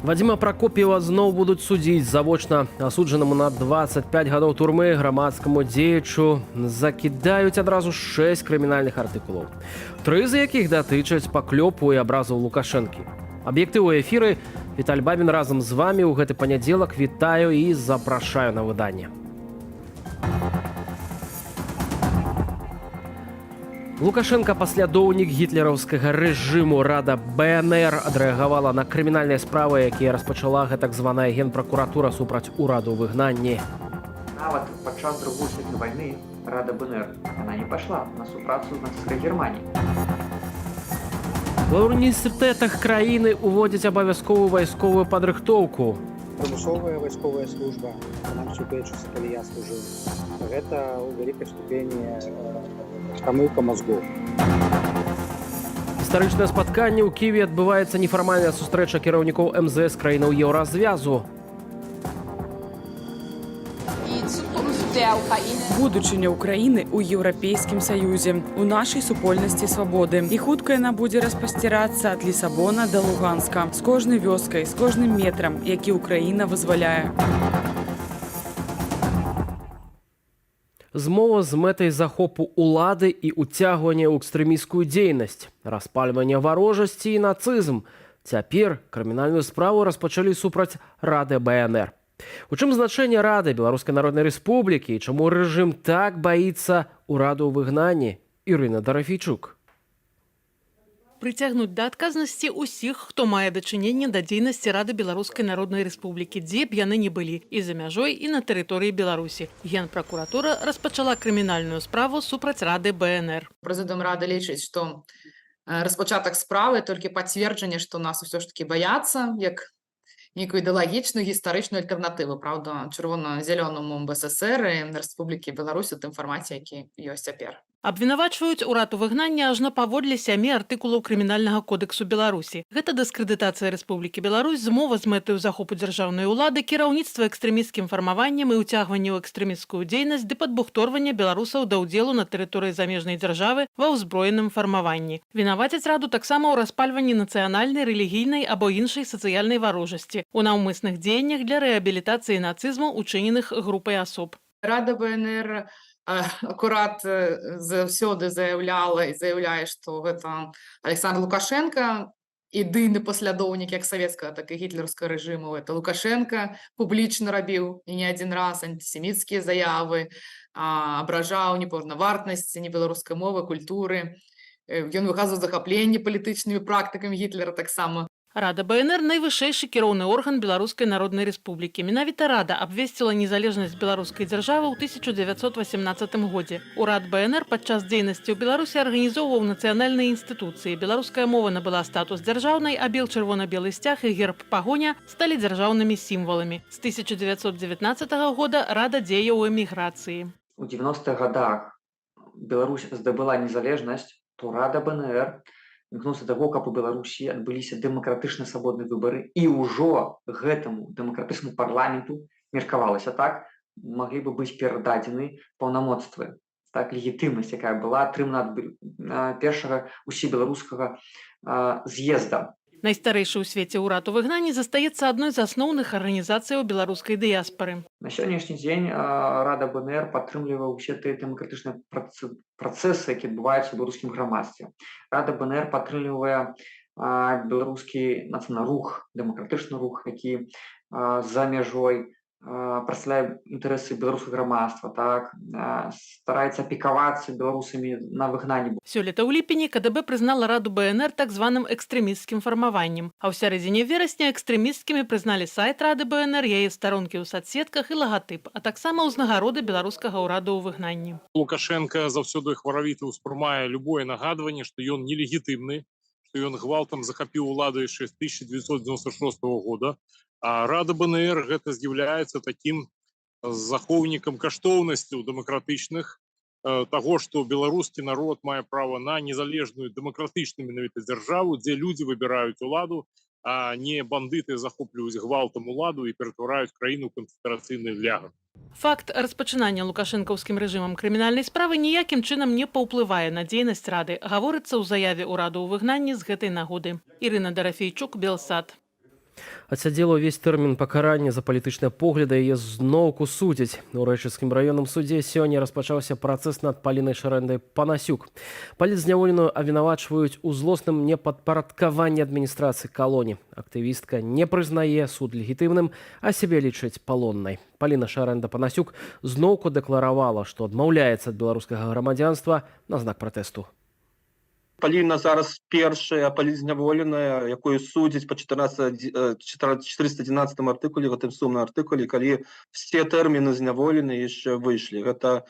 Вадзіма Пракоп'ева зноў будуць судзіць завочна асуджанаму на 25 гадоў турмы грамадскаму дзеячу. Закідаюць адразу 6 крымінальных артыкулаў. 3 з якіх датычаць паклёпу і абразаў Лукашэнкі. Аб'ектыў у эфіры. Віталь Бабін разам з вамі ў гэты панядзелак вітаю і запрашаю на выданне. Лукашенко, паслядоўнік гітлераўскага рэжыму. Рада БНР адрэагавала на крымінальныя справы, якія распачала так званая генпракуратура супраць ураду ў выгнанні. Нават падчас Другой светлай вайны Рада БНР яна не пайшла на супрацу з нацысцкай Германіі. Ва ўніверсітэтах краіны ўводзяць абавязковую вайсковую падрыхтоўку. Прымусовая вайсковая служба, нам супечыцца, калі я служыў. Гэта ў вялікай ступені памылка мазгоў. Гістарычнае спатканне ў Кіеве адбываецца нефармальная сустрэча кіраўнікоў МЗС краінаў Еўразвязу. Будучыня Украіны ў Еўрапейскім Саюзе, у нашай супольнасці свабоды. І хутка яна будзе распасцірацца ад Лісабона да Луганска. З кожнай вёскай, з кожным метрам, які Украіна вызваляе. Змова з мэтай захопу улады і ўцягвання ў экстрэмісцкую дзейнасць, распальвання варожасці і нацызм. Цяпер крымінальную справу распачалі супраць Рады БНР. У чым значэнне Рады Беларускай Народнай Рэспублікі і чаму рэжым так баіцца ураду ў выгнанні? Ірына Дарафійчук. Прыцягнуць да адказнасці ўсіх, хто мае дачыненне да дзейнасці Рады Беларускай Народнай Рэспублікі, дзе б яны не былі, і за мяжой, і на тэрыторыі Беларусі. Генпракуратура распачала крымінальную справу супраць Рады БНР. Прэзідэнт Рады лічыць, што распачатак справы толькі пацверджанне, што нас усё ж такі баяцца, як нейкую ідэалагічную гістарычную альтэрнатыву, праўда, чырвона-зялёнаму БССР і Рэспублікі Беларусь у тым фармаце, які ёсць цяпер. Абвінавачваюць урад у выгнанні ажно паводле 7 артыкулаў крымінальнага кодексу Беларусі. Гэта дыскрэдытацыя Рэспублікі Беларусь, змова з мэтаю захопу дзяржаўнай улады, кіраўніцтва экстрэмісцкім фармаваннем і ўцягванне ў экстрэмісцкую дзейнасць ды падбухторванне беларусаў да ўдзелу на тэрыторыі замежнай дзяржавы ва ўзброеным фармаванні. Вінавацяць раду таксама ў распальванні нацыянальнай, рэлігійнай або іншай сацыяльнай варожасці, у наўмысных дзеяннях для рэабілітацыі нацызму, учыненых групай асоб. Рада БНР акурат заўсёды заяўляла і заяўляе, што гэта Александр Лукашенко, ідыйны паслядоўнік як савецкага, так і гітлерскага рэжыму. Это Лукашенко публічна рабіў і не адзін раз антысеміцкія заявы, абражаў непаўнавартнасць ні беларускай мовы, культуры. Ён выказваў захапленне палітычнымі практыкамі Гітлера таксама. Рада БНР – найвышэйшы кіроўны орган Беларускай Народнай Рэспублікі. Менавіта Рада абвесціла незалежнасць беларускай дзяржавы ў 1918 годзе. Урад БНР падчас дзейнасці ў Беларусі арганізоўваў нацыянальныя інстытуцыі. Беларуская мова набыла статус дзяржаўнай, а бел чырвона-белы сцяг і герб пагоня сталі дзяржаўнымі сімваламі. З 1919 года Рада дзее ў эміграцыі. У 90-х годах Беларусь здабыла незалежнасць, то Рада БНР імкнуўся да таго, каб у Беларусі адбыліся дэмакратычныя свабодныя выбары, і ўжо гэтаму дэмакратычнаму парламенту меркавалася так, маглі бы быць перададзены паўнамоцтвы, так, легітымнасць, якая была атрымана ад першага усебеларускага з'езда. Найстарэйшы ў свеце ўрад у выгнанні застаецца адной з асноўных арганізацыяў беларускай дыяспары. На сённяшні дзень Рада БНР падтрымлівае ўсе тыя дэмакратычныя працэсы, які адбываюцца ў беларускім грамадстве. Рада БНР падтрымлівае беларускі нацыянальны рух, дэмакратычны рух, які за мяжой прадстаўляе інтарэсы беларускага грамадства, так, стараецца апекавацца беларусамі на выгнанні. Сёлета ў ліпені КДБ прызнала Раду БНР так званым экстрэмісцкім фармаваннем, а ў сярэдзіне верасня экстрэмісцкімі прызналі сайт Рады БНР, яе старонкі ў сацсетках і лагатып, а таксама ўзнагароды беларускага ўраду ў выгнанні. Лукашенко заўсёды хваравіта ўспрымае любое нагадванне, што ён нелегітымны, што ён гвалтам захапіў уладу яшчэ з 1996 года. А Рада БНР гэта з'яўляецца такім захоўнікам каштоўнасцяў дэмакратычных, таго, што беларускі народ мае права на незалежную дэмакратычную менавіта дзяржаву, дзе людзі выбіраюць уладу, а не бандыты захопліваюць гвалтам уладу і ператвараюць краіну ў канцэнтрацыйны лагер. Факт распачынання лукашэнкаўскім рэжымам крымінальнай справы ніякім чынам не паўплывае на дзейнасць Рады, гаворыцца ў заяве ўраду ў выгнанні з гэтай нагоды. Ірына Дарафійчук, Белсат. Адсядзела ўвесь тэрмін пакарання за палітычныя погляды, яе зноўку судзяць. У рэчыцкім раённым судзе сёння распачаўся працэс над Палінай Шарэндай Панасюк. Палітзняволеную абвінавачваюць у злосным непадпарадкаванні адміністрацыі калоні. Актывістка не прызнае суд легітымным, а сябе лічыць палоннай. Паліна Шарэнда Панасюк зноўку дэкларавала, што адмаўляецца ад беларускага грамадзянства на знак пратэсту. Паліна зараз першая палітзняволеная, якую судзяць па 411 артыкуле, гэтым сумным артыкуле, калі все тэрміны зняволены яшчэ выйшлі. Гэта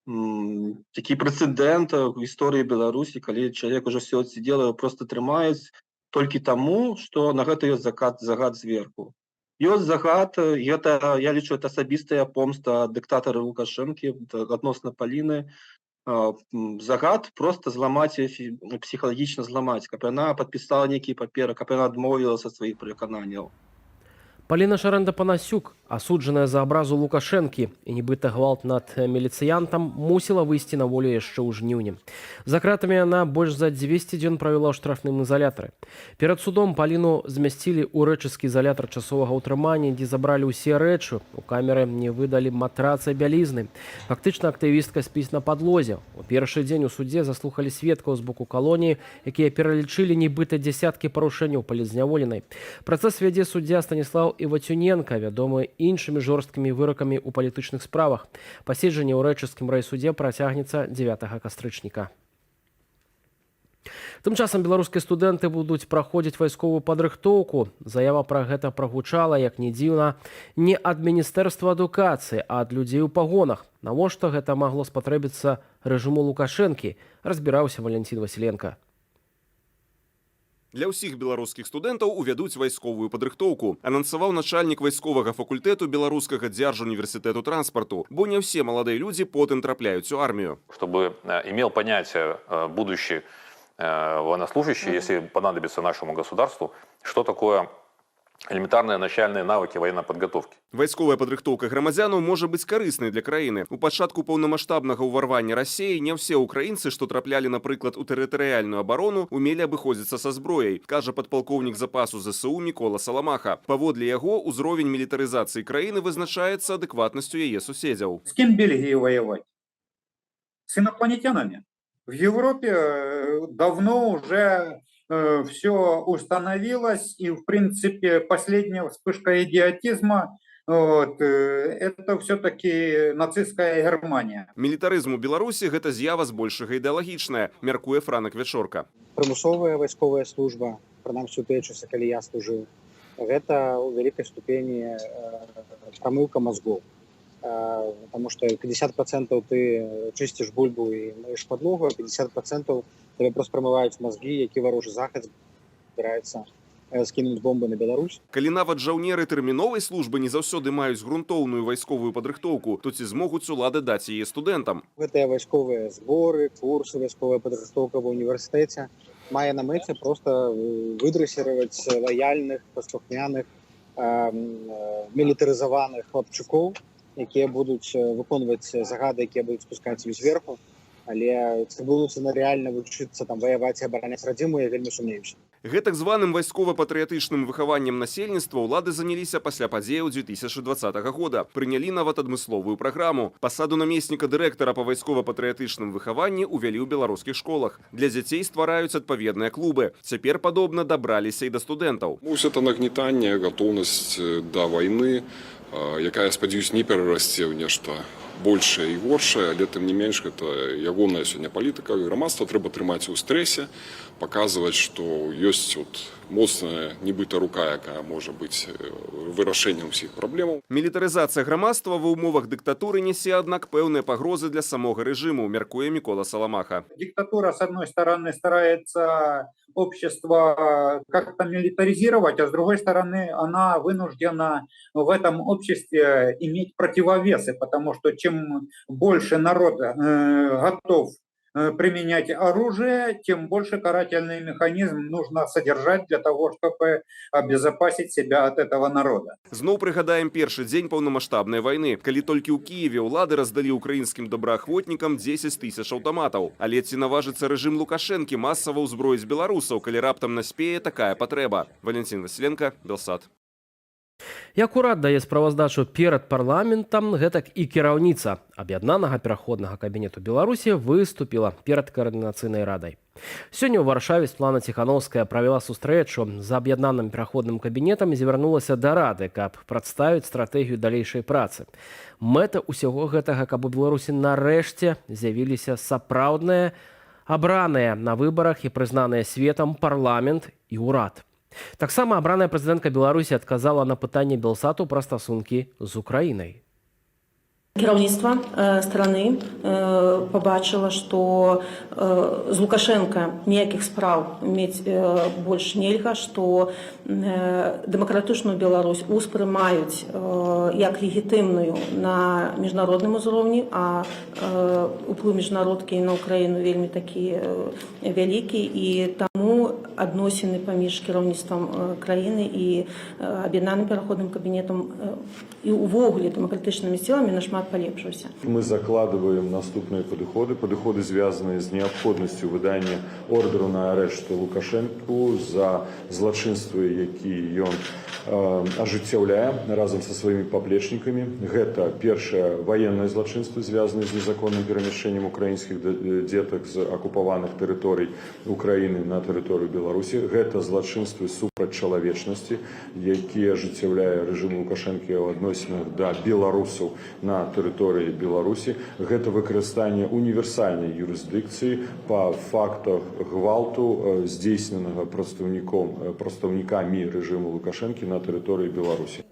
такі прэцэдэнт у гісторыі Беларусі, калі чалавек ужо все адсидзела, просто трымаюць толькі таму, што на гэта ёсць загад зверху. Ёсць загад, гэта, я лічу, это асабістая помста дыктатара Лукашэнкі адносна Паліны. Загад просто зламаць, псіхалагічна зламаць, каб яна падпісала нейкія паперы, каб яна адмовілася ад сваіх перакананняў. Паліна Шарэнда Панасюк, асуджаная за абразу Лукашэнкі і нібыта гвалт над міліцыянтам, мусіла выйсці на волю яшчэ ў жніўні. За кратамі яна больш за 200 дзён правяла ў штрафным ізалятары. Перад судом Паліну змясцілі ў рэчыскі ізалятар часовага ўтрымання, дзе забралі ўсе рэчы. У камеры не выдалі матрацы і бялізны. Фактычна актывістка спіць на падлозе. У першы дзень у судзе заслухалі сведкаў з боку калоніі, якія пералічылі нібыта дзясяткі парушэнняў палітзняволенай. Працэс вядзе суддзя Станіслаў Івацюненка, вядомы іншымі жорсткімі выракамі ў палітычных справах. Паседжанне ў рэчыцкім райсудзе працягнецца 9 кастрычніка. Тым часам беларускія студэнты будуць праходзіць вайсковую падрыхтоўку. Заява пра гэта прагучала, як не дзіўна, не ад Міністэрства адукацыі, а ад людзей у пагонах. Навошта гэта магло спатрэбіцца рэжыму Лукашэнкі, разбіраўся Валентин Васіленко. Для ўсіх беларускіх студэнтаў увядуць вайсковую падрыхтоўку, анансаваў начальнік вайсковага факультэту Беларускага дзяржуніверсітэту транспарту, бо не все маладыя людзі потым трапляюць у армію. Чтобы имел понятие будущий военнослужащий, если понадобится нашему государству, что такое элементарные начальные навыки военной подготовки. Вайсковая падрыхтоўка грамадзянаў можа быць карыснай для краіны. У пачатку паўнамаштабнага ўварвання Расіі не ўсе ўкраінцы, што траплялі, напрыклад, у тэрытарыяльную абарону, умелі абыходзіцца са зброяй, кажа падпалкоўнік запасу ЗСУ Мікола Саламаха. Паводле яго, узровень мілітарызацыі краіны вызначаецца адэкватнасцю яе суседзяў. С кем Бельгии воевать? С инопланетянами. В Европе давно уже все установилось, и, в принципе, последняя вспышка идиотизма это все-таки нацистская Германия. Мілітарызм у Беларусі – гэта з'ява збольшага ідэалагічная, мяркуе Франак Вечорка. Прымусовая вайсковая служба, прынамсі ў тыя часы, калі я служыў, гэта ў вялікай ступені прамыўка мазгоў. Потому что 50% ты чистишь бульбу и моешь подлогу, а 50% тебе просто промываюць мозги, які варожы захад збіраецца скінуць бомбы на Беларусь. Калі нават жаўнеры тэрміновай службы не заўсёды маюць грунтоўную вайсковую падрыхтоўку, то ці змогуць улады даць яе студэнтам? Гэтыя вайсковыя зборы, курсы, вайсковая падрыхтоўка ва універсітэце мае на мэце проста выдрэсіраваць лаяльных, паслухмяных, мілітарызаваных хлапчукоў, якія будуць выконваць загады, якія будуць спускаць зверху, але ці будуць рэальна вучыцца там ваяваць і абараняць радзіму, я вельмі сумнеюся. Гэтак званым вайскова-патрыятычным выхаваннем насельніцтва ўлады заняліся пасля падзеяў 2020 года. Прынялі нават адмысловую праграму. Пасаду намесніка дырэктара па вайскова-патрыятычным выхаванні ўвялі ў беларускіх школах. Для дзяцей ствараюць адпаведныя клубы. Цяпер, падобна, дабраліся і да студэнтаў. Это нагнетанне, гатоўнасць да вайны, якая, спадзяюсь, не перарасце ў нешта большее і горшае, але тым не менш гэта ягоная сёння палітыка. Грамадства трэба трымаць у стрэсе, паказваць, што ёсць моцная нібыта рука, якая можа быць вырашэннем усіх праблемаў. Мілітарызацыя грамадства ва ўмовах дыктатуры нясе, аднак, пэўныя пагрозы для самога рэжыму, мяркуе Мікола Саламаха. Диктатура, с одной стороны, старается общество как-то милитаризировать, а с другой стороны, она вынуждена в этом обществе иметь противовесы, потому что чем больше народ готов применять оружие, тем больше карательный механизм нужно содержать для того, чтобы обезопасить себя от этого народа. Зноў прыгадаем першы дзень паўнамаштабнай вайны, калі толькі ў Кіеве ўлады раздалі ўкраінскім добраахвотнікам 10 тысяч аўтаматаў. Але ці наважыцца рэжым Лукашэнкі масава ўзброіць беларусаў, калі раптам наспее такая патрэба? Валентин Василенко, Белсат. Як урад дае справаздачу перад парламентам, гэтак і кіраўніца Аб'яднанага пераходнага кабінету Беларусі выступіла перад каардынацыйнай радай. Сёння ў Варшаве Светлана Ціхановская правяла сустрэчу з Аб'яднаным пераходным кабінетам і звярнулася да рады, каб прадставіць стратэгію далейшай працы. Мэта ўсяго гэтага, каб у Беларусі нарэшце з'явіліся сапраўдныя, абраныя на выбарах і прызнаныя светам парламент і ўрад. Таксама абраная прэзідэнтка Беларусі адказала на пытанне Белсату пра стасункі з Украінай. Кіраўніцтва страны побачила, што з Лукашенко ніякіх спраў мець больш нельга, што дэмакратычную Беларусь успрымаюць як легітымную на міжнародным узроўні, а ўплыў міжнародкі на Украіну вельмі такі вялікі, і таму адносіны паміж кіраўніцтвам краіны і Аб'яднаным пераходным кабінетам і увогуле дэмакратычнымі сіламі нашмат полепшился. Мы закладываем наступные подходы, связанные с необходностью выдания ордеру на арешт Лукашенко за злочинства, які ён ажыццяўляе разом со своими поплечниками. Это первое военное злочинство, связанное с незаконным перемещением украинских деток с оккупованных территорий Украины на территорию Беларуси. Это злочинство супраць чалавечнасці, які ажыццяўляе режим Лукашенко в адносінах да беларусаў на тэрыторыі Беларусі. Гэта выкарыстанне універсальнай юрысдыкцыі па фактах гвалту, здзейсненага прадстаўнікамі рэжыму Лукашэнкі на тэрыторыі Беларусі.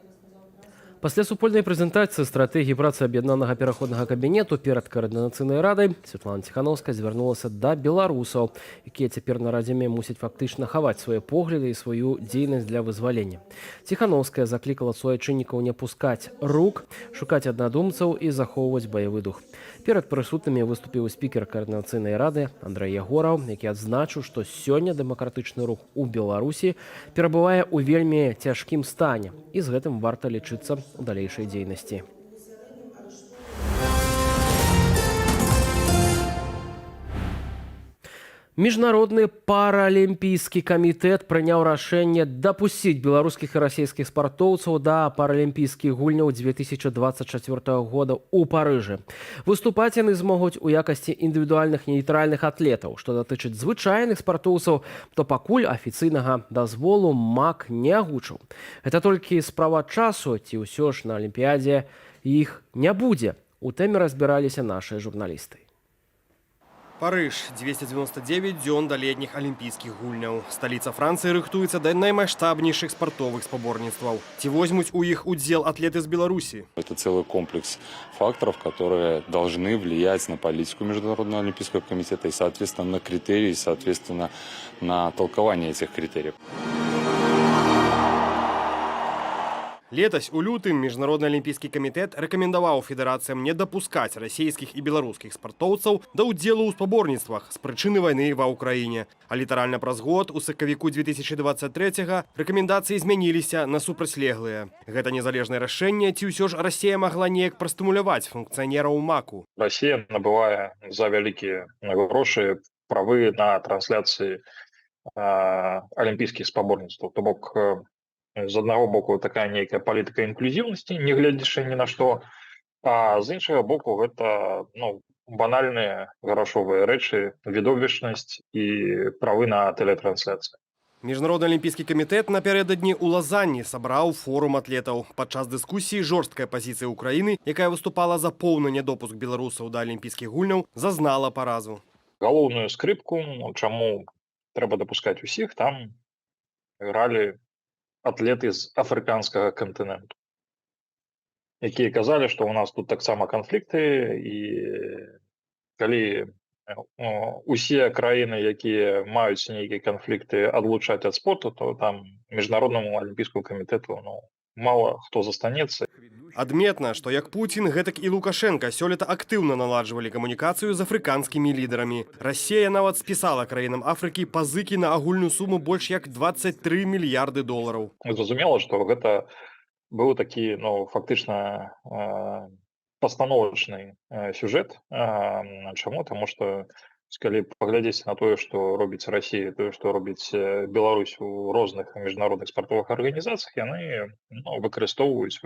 Пасля супольнай прэзентацыі стратэгіі працы Аб'яднанага пераходнага кабінету перад каардынацыйнай радай Светлана Ціхановская звярнулася да беларусаў, якія цяпер на радзіме мусяць фактычна хаваць свае погляды і сваю дзейнасць для вызвалення. Ціхановская заклікала суайчыннікаў не пускаць рук, шукаць аднадумцаў і захоўваць баявы дух. Перад прысутнымі выступіў спікер каардынацыйнай рады Андрэй Ягораў, які адзначыў, што сёння дэмакратычны рух у Беларусі перабывае ў вельмі цяжкім стане, і з гэтым варта лічыцца у далейшай дзейнасці. Міжнародны паралімпійскі камітэт прыняў рашэнне дапусціць беларускіх і расійскіх спартоўцаў да паралімпійскіх гульняў 2024 года ў Парыжы. Выступаць яны змогуць у якасці індывідуальных нейтральных атлетаў. Што датычыць звычайных спартоўцаў, то пакуль афіцыйнага дазволу МАК не агучыў. Гэта толькі справа часу, ці ўсё ж на алімпіядзе іх не будзе. У тэме разбіраліся нашыя журналісты. Париж, 299 дзён да летніх алімпійскіх гульняў. Сталіца Францыі рыхтуецца да наймаштабнейшых спартовых спаборніцтваў. Ці возьмуць у іх удзел атлеты з Беларусі? Это целый комплекс факторов, которые должны влиять на политику Международного олимпийского комитета и, соответственно, на критерии, соответственно, на толкование этих критериев. Летась у лютым Міжнародны алімпійскі камітэт рэкамендаваў федэрацыям не дапускаць расійскіх і беларускіх спартоўцаў да ўдзелу ў спаборніцтвах з прычыны вайны ва ўкраіне. А літаральна праз год, у сакавіку 2023-га, рэкамендацыі змяніліся на супрацьлеглыя. Гэта незалежнае рашэнне, ці ўсё ж Расія магла неяк прастымуляваць функцыянераў МАКу? Расія набывае за вялікія грошы правы на трансляцыі алімпійскіх спаборніцтваў. То бок, з аднаго боку, такая нейкая палітыка інклюзіўнасці, не гледзячы ні на што, а з іншага боку, гэта банальныя грашовыя рэчы, відовішчнасць і правы на тэлетрансляцыю. Міжнародны алімпійскі камітэт напярэдадні ў Лазанні сабраў форум атлетаў. Падчас дыскусіі жорсткая пазіцыя Украіны, якая выступала за поўны недопуск беларусаў да алімпійскіх гульняў, зазнала паразу. Галоўную скрыпку, чаму трэба дапускаць усіх, там гралі атлеты з афрыканскага кантыненту, якія казалі, што ў нас тут таксама канфлікты, і калі усе краіны, якія маюць нейкія канфлікты, адлучаць ад спорту, то там Міжнароднаму алімпійскаму камітэту мало кто застанется. Адметна, што як Путін, гэтак і Лукашенка сёлета актыўна наладжвалі камунікацыю з афрыканскімі лідарамі. Расія нават спісала краінам Афрыкі пазыкі на агульную суму больш як 23 мільярды долараў. Зразумела, што гэта быў такі, фактычна пастановачны сюжэт. Чаму? Таму што калі паглядзець на тое, што робіць Расія, тое, што робіць Беларусь у розных міжнародных спартовых арганізацыях, яны выкарыстоўваюць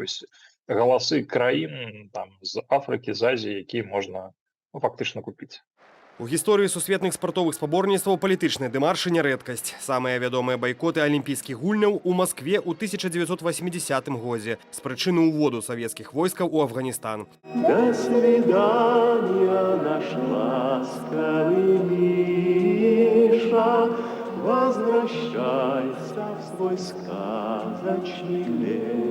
галасы краін з Афрыкі, з Азіі, якія можна фактычна купіць. У гісторыі сусветных спартовых спаборніцтваў палітычныя дэмаршы не рэдкасць. Самыя вядомыя байкоты алімпійскіх гульняў у Маскве ў 1980 годзе з прычыны ўводу савецкіх войскаў у Афганістан. До свидания, наш ласковый Миша, возвращайся в свой сказочный лес.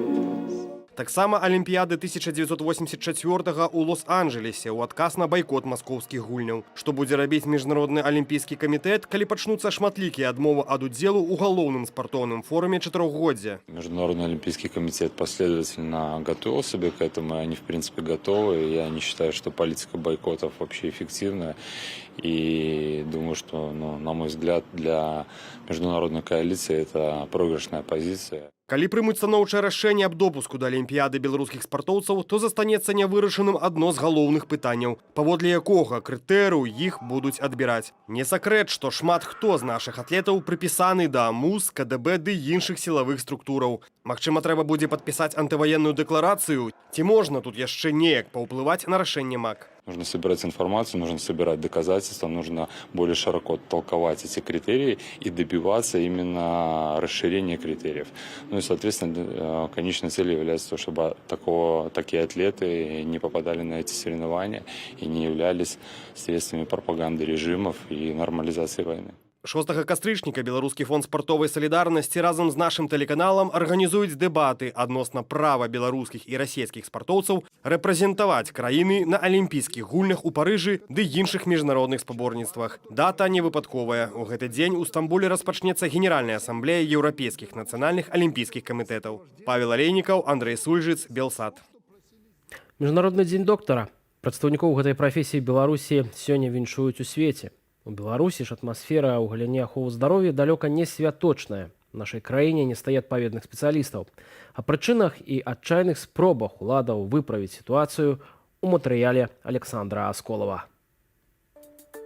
Таксама Алімпіяды 1984 у Лос-Анджелесе ў адказ на байкот маскоўскіх гульняў. Што будзе рабіць Міжнародны алімпійскі камітэт, калі пачнуцца шматлікія адмовы ад удзелу ў галоўным спартоўным форуме чатырохгоддзя? Международный олимпийский комитет последовательно готовил себя к этому, и они в принципе готовы. Я не считаю, что политика бойкотов вообще эффективная. И думаю, что, на мой взгляд, для международной коалиции это проигрышная позиция. Калі прымуць станоўчае рашэнне аб допуску да алімпіяды беларускіх спартоўцаў, то застанецца нявырашаным адно з галоўных пытанняў, паводле якога крытэрыю іх будуць адбіраць. Не сакрэт, што шмат хто з нашых атлетаў прыпісаны да МУЗ, КДБ ды іншых сілавых структураў. Магчыма, трэба будзе падпісаць антываенную дэкларацыю? Ці можна тут яшчэ неяк паўплываць на рашэнне МАК? Нужно собирать информацию, нужно собирать доказательства, нужно более широко толковать эти критерии и добиваться именно расширения критериев. И, соответственно, конечной целью является то, чтобы такие атлеты не попадали на эти соревнования и не являлись средствами пропаганды режимов и нормализации войны. 6 кастрычніка Беларускі фонд спартовай салідарнасці разам з нашым тэлеканалам арганізуюць дэбаты адносна права беларускіх і расійскіх спартоўцаў рэпрэзентаваць краіны на алімпійскіх гульнях у Парыжы ды іншых міжнародных спаборніцтвах. Дата не выпадковая. У гэты дзень у Стамбуле распачнецца Генеральная асамблея еўрапейскіх нацыянальных алімпійскіх камітэтаў. Павел Алейнікаў, Андрей Сульжыц, Белсат. Міжнародны дзень доктара. Прадстаўнікоў гэтай прафесіі Беларусі сёння віншуюць у свеце. У Беларусі ж атмасфера ў галіне аховы здароўя далёка не святочная. В нашай краіне не стае адпаведных спецыялістаў. О прычынах і адчайных спробах уладаў выправіць сітуацыю у матэрыяле Александра Асколова.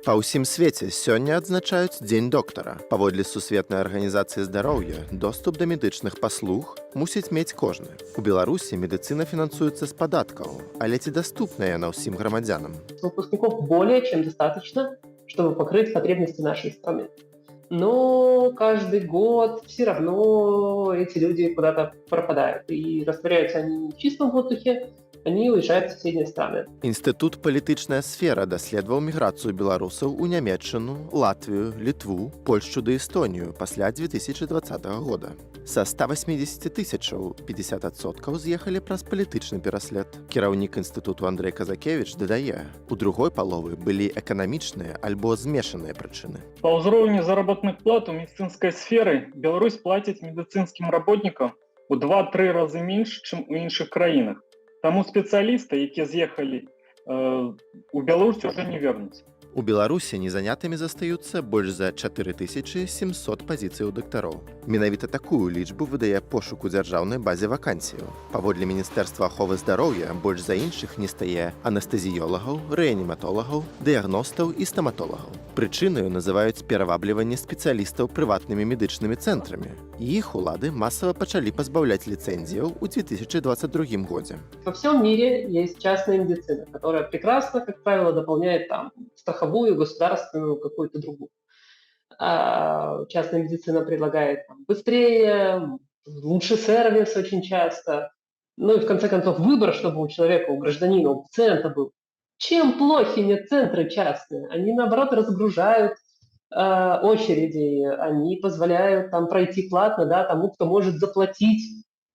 Па ўсім свеце сёння адзначаюць Дзень доктара. Паводле Сусветнай арганізацыі здароўя, доступ да медычных паслуг мусіць мець кожны. У Беларусі медыцына фінансуецца з падаткаў, але ці даступная яна ўсім грамадзянам? Выпускников более чем достаточно, чтобы покрыть потребности нашей страны. Но каждый год все равно эти люди куда-то пропадают. И растворяются они в чистом воздухе, они уезжают в соседние страны. Інстытут «Палітычная сфера» даследаваў міграцыю беларусаў у Нямецчыну, Латвію, Літву, Польшчу ды Эстонію пасля 2020 года. Са 180 тысячаў 50% з'ехалі праз палітычны пераслед. Кіраўнік інстытуту Андрей Казакевіч дадае, у другой паловы былі эканамічныя альбо змешаныя прычыны. Па ўзроўню заработных плат у медыцынскай сферы Беларусь плаціць медыцынскім работнікам у 2-3 разы менш, чым у іншых краінах. Таму спецыялісты, якія з'ехалі, у Беларусі ўжо не вернуцца. У Беларусі незанятымі застаюцца больш за 4700 пазіцыяў дактароў. Менавіта такую лічбу выдае пошук у дзяржаўнай базе вакансіяў. Паводле Міністэрства аховы здароўя больш за іншых не стае анестэзіёлагаў, рэаніматолагаў, дыягностаў і стаматолагаў. Прычынаю называюць перавабліванне спецыялістаў прыватнымі медычнымі цэнтрамі. І іх улады масава пачалі пазбаўляць ліцэнзіяў у 2022 годзе. Во всем мире есть частная медицина, которая прекрасно, как правило, дополняет страховую, государственную, какую-то другую. Частная медицина предлагает быстрее, лучший сервис очень часто. Ну и в конце концов выбор, чтобы у человека, у гражданина, у пациента был. Чем плохи медцентры частные? Они наоборот разгружают очереди, они позволяют пройти платно тому, кто может заплатить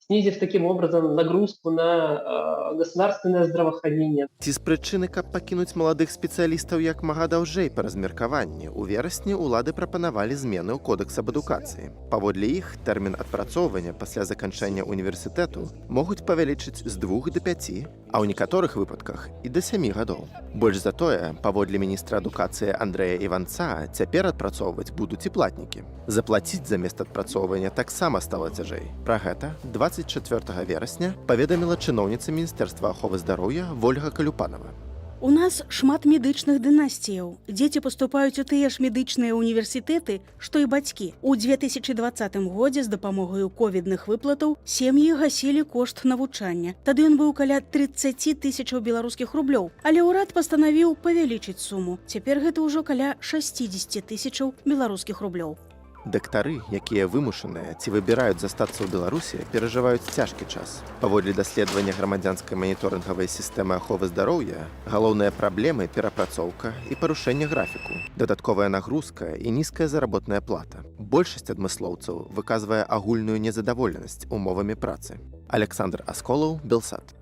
снизив таким образом нагрузку на государственное здравоохранение. Ці з прычыны, каб пакінуць маладых спецыялістаў як мага даўжэй па размеркаванні, у верасні ўлады прапанавалі змены ў кодэкс аб адукацыі. Паводле іх, тэрмін адпрацоўвання пасля заканчэння універсітэту могуць павялічыць з 2 до 5, а ў некаторых выпадках і да 7 гадоў. Больш за тое, паводле міністра адукацыі Андрэя Іванца, цяпер адпрацоўваць будуць і платнікі. Заплаціць замест адпрацоўвання таксама стала цяжэй. Пра гэта 24 верасня паведаміла чыноўніца Міністэрства аховы здароўя Вольга Калюпанова. У нас шмат медычных дынастыяў. Дзеці паступаюць у тыя ж медычныя універсітэты, што і бацькі. У 2020 годзе з дапамогаю ковідных выплатаў сем'і гасілі кошт навучання. Тады ён быў каля 30 тысячаў беларускіх рублёў. Але ўрад пастанавіў павялічыць суму. Цяпер гэта ўжо каля 60 тысячаў беларускіх рублёў. Дактары, якія вымушаныя ці выбіраюць застацца ў Беларусі, перажываюць цяжкі час. Паводле даследавання грамадзянскай маніторынгавай сістэмы аховы здароўя, галоўныя праблемы перапрацоўка і парушэнне графіку, дадатковая нагрузка і нізкая заработная плата. Большасць адмыслоўцаў выказвае агульную незадаволенасць умовамі працы. Александр Асколаў, Белсат.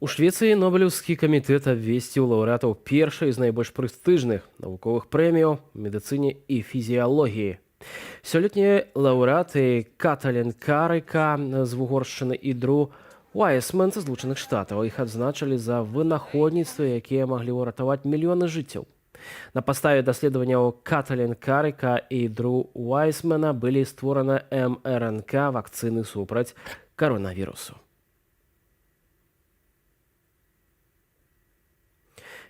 У Швецыі Нобелеўскі камітэт абвесціў лаўрэатаў першай з найбольш прэстыжных навуковых прэміяў у медыцыне і фізіялогіі. Сёлетнія лаўрэаты Каталін Карыка з Угоршчыны і Дру Уайсман з Злучаных Штатаў. Іх адзначылі за вынаходніцтвы, якія маглі ўратаваць мільёны жыццяў. На падставе даследаванняў Каталін Карыка і Дру Уайсмана былі створаны МРНК вакцыны супраць каронавірусу.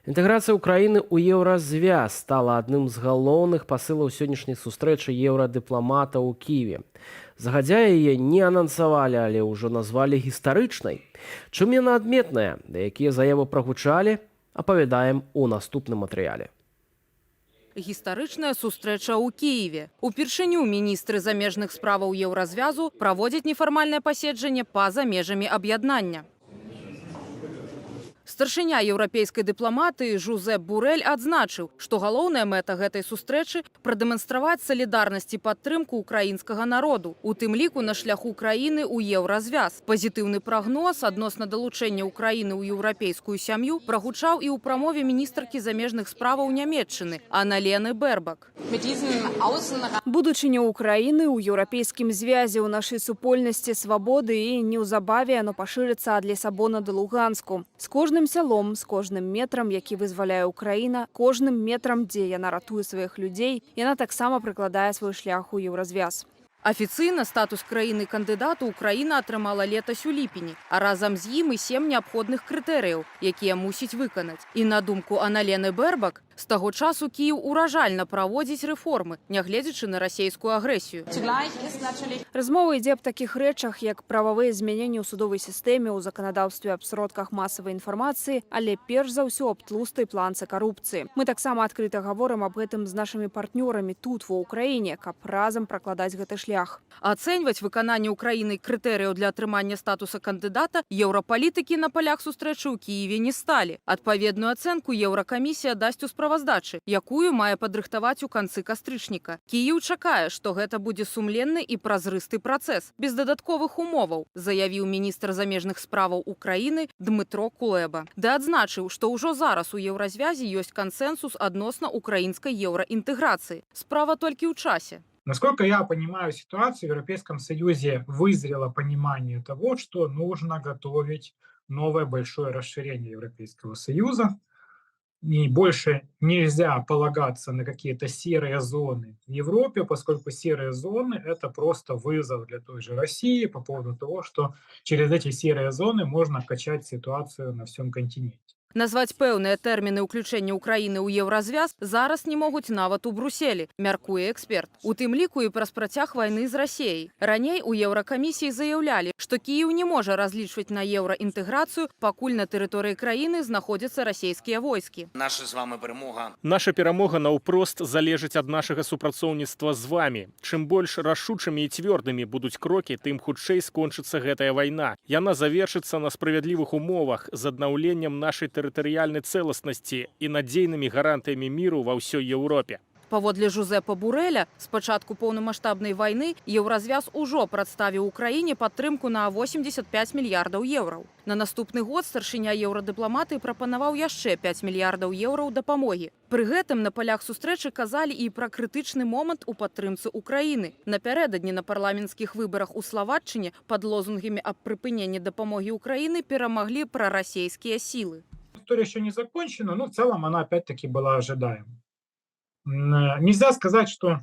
Інтэграцыя ўкраіны ў еўразвяз стала адным з галоўных пасылаў сённяшняй сустрэчы еўрадыпламатаў у Кіеве. Загадзя яе не анансавалі, але ўжо назвалі гістарычнай. Чым яна адметная, да якія заявы прагучалі, апавядаем у наступным матэрыяле. Гістарычная сустрэча ў Кіеве. Упершыню міністры замежных справаў еўразвязу праводзяць нефармальнае паседжанне па-за межамі аб'яднання. Старшыня еўрапейскай дыпламатыі Жузеп Бурэль адзначыў, што галоўная мэта гэтай сустрэчы – прадэманстраваць салідарнасць і падтрымку ўкраінскага народу, у тым ліку на шляху краіны ў еўразвяз. Пазітыўны прагноз адносна далучэння ўкраіны ў еўрапейскую сям'ю прагучаў і ў прамове міністркі замежных справаў Нямецчыны Анналены Бербак. Будучыня ўкраіны ў еўрапейскім звязе ў нашай супольнасці свабоды і неўзабаве яно пашырыцца ад Лісабона да Луганску. З кожным сялом, з кожным метрам, які вызваляе Украіна, кожным метрам, дзе яна ратуе сваіх людзей, яна таксама прыкладае свой шлях у еўразвяз. Афіцыйна статус краіны-кандыдату Украіна атрымала летась у ліпені, а разам з ім і 7 неабходных крытэрыяў, якія мусіць выканаць. І на думку Анналены Бербак, з таго часу Кіеў уражальна праводзіць рэформы, нягледзячы на расійскую агрэсію. Размова ідзе аб такіх рэчах, як прававыя змяненні ў судовай сістэме, у заканадаўстве аб сродках масавай інфармацыі, але перш за ўсё аб тлустай планцы карупцыі. Мы таксама адкрыта гаворым аб гэтым з нашымі партнёрамі тут, ва Ўкраіне, каб разам пракладаць гэты шлях. Ацэньваць выкананне Украінай крытэрыяў для атрымання статуса кандыдата еўрапалітыкі на палях сустрэчы ў Кіеве не сталі. Адпаведную ацэнку Еўракамісія дасць у справаздачы, якую мае падрыхтаваць у канцы кастрычніка. Кіеў чакае, што гэта будзе сумленны і празрысты працэс, без дадатковых умоваў, заявіў міністр замежных справаў Украіны Дмытро Кулеба. Ды адзначыў, што ўжо зараз у еўразвязе ёсць кансэнсус адносна украінскай еўраінтэграцыі. Справа толькі ў часе. Насколько я понимаю ситуацию, в Европейском Союзе вызрело понимание того, что нужно готовить новое большое расширение Европейского Союза. И больше нельзя полагаться на какие-то серые зоны в Европе, поскольку серые зоны – это просто вызов для той же России по поводу того, что через эти серые зоны можно качать ситуацию на всем континенте. Назваць пэўныя тэрміны ўключэння Украіны ў еўразвяз зараз не могуць нават у Бруселі, мяркуе эксперт. У тым ліку і праз працяг вайны з Расіяй. Раней у Еўракамісіі заяўлялі, што Кіеў не можа разлічваць на еўраінтэграцыю, пакуль на тэрыторыі краіны знаходзяцца расійскія войскі. Наша перамога наўпрост залежыць ад нашага супрацоўніцтва з вамі. Чым больш рашучымі і цвёрдымі будуць крокі, тым хутчэй скончыцца гэтая вайна. Яна завершыцца на справядлівых умовах з аднаўленнем нашай тэрытарыяльнай цэласнасці і надзейнымі гарантыямі міру ва ўсёй Еўропе. Паводле Жузепа Бурэля, з пачатку поўнамаштабнай вайны Еўразвяз ужо прадставіў Украіне падтрымку на 85 мільярдаў еўраў. На наступны год старшыня еўрадыпламатыі прапанаваў яшчэ 5 мільярдаў еўраў дапамогі. Пры гэтым на палях сустрэчы казалі і пра крытычны момант у падтрымцы Украіны. Напярэдадні на парламенцкіх выбарах у Словаччыне пад лозунгамі аб прыпыненні дапамогі Украіны перамаглі прарасійскія сілы. История еще не закончена, но в целом она опять-таки была ожидаема. Нельзя сказать, что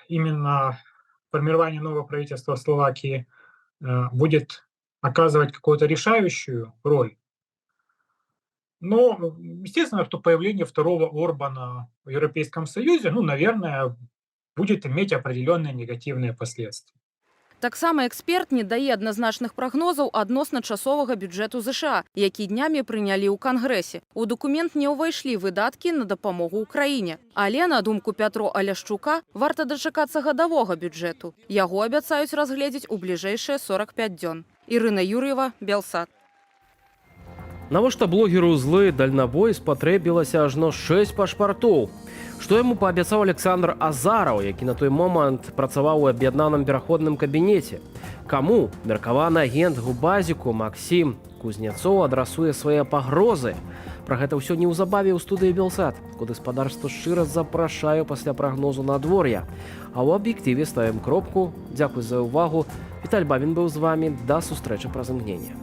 именно формирование нового правительства в Словакии будет оказывать какую-то решающую роль. Но, естественно, что появление второго Орбана в Европейском Союзе, наверное, будет иметь определенные негативные последствия. Таксама эксперт не дае адназначных прагнозаў адносна часовага бюджэту ЗША, які днямі прынялі ў Кангрэсе. У дакумент не ўвайшлі выдаткі на дапамогу Украіне. Але, на думку Пятро Аляшчука, варта дачакацца гадавога бюджэту. Яго абяцаюць разгледзець у бліжэйшыя 45 дзён. Ірына Юр'ева, Белсат. Навошта блогеру злы дальнабой спатрэбілася ажно 6 пашпартоў. Што яму паабяцаў Александр Азараў, які на той момант працаваў у аб'яднаным пераходным кабінеце? Каму меркаваны агент Губазіку Максім Кузнецоў адрасуе свае пагрозы? Пра гэта ўсё неўзабаве ў студыі Белсат, куды гаспадарства шчыра запрашаю пасля прагнозу надвор'я. А ў аб'ектыве ставім кропку. Дзякуй за ўвагу. Віталь Бабін быў з вамі. Да сустрэчы праз імгненне.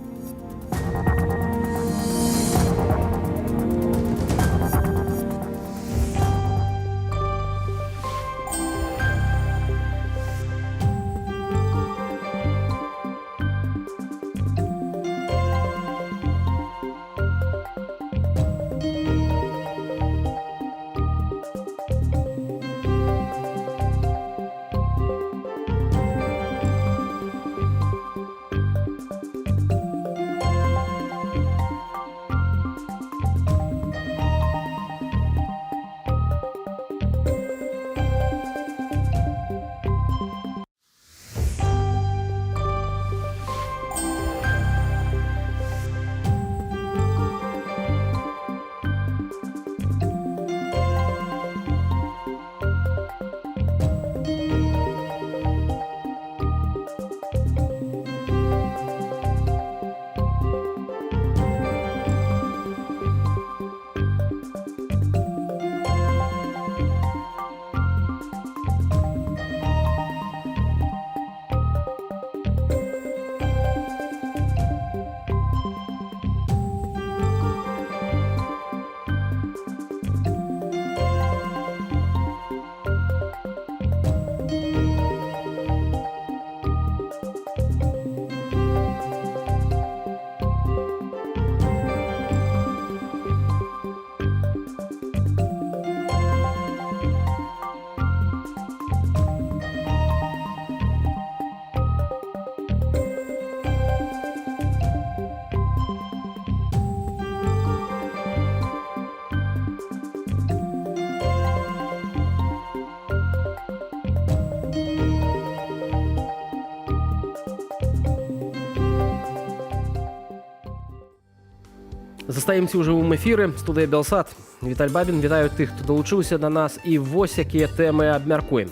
Застаемся ў жывым эфіры. Студыя Белсат. Віталь Бабін. Вітаю тых, хто далучыўся да нас. І вось якія тэмы абмяркуем.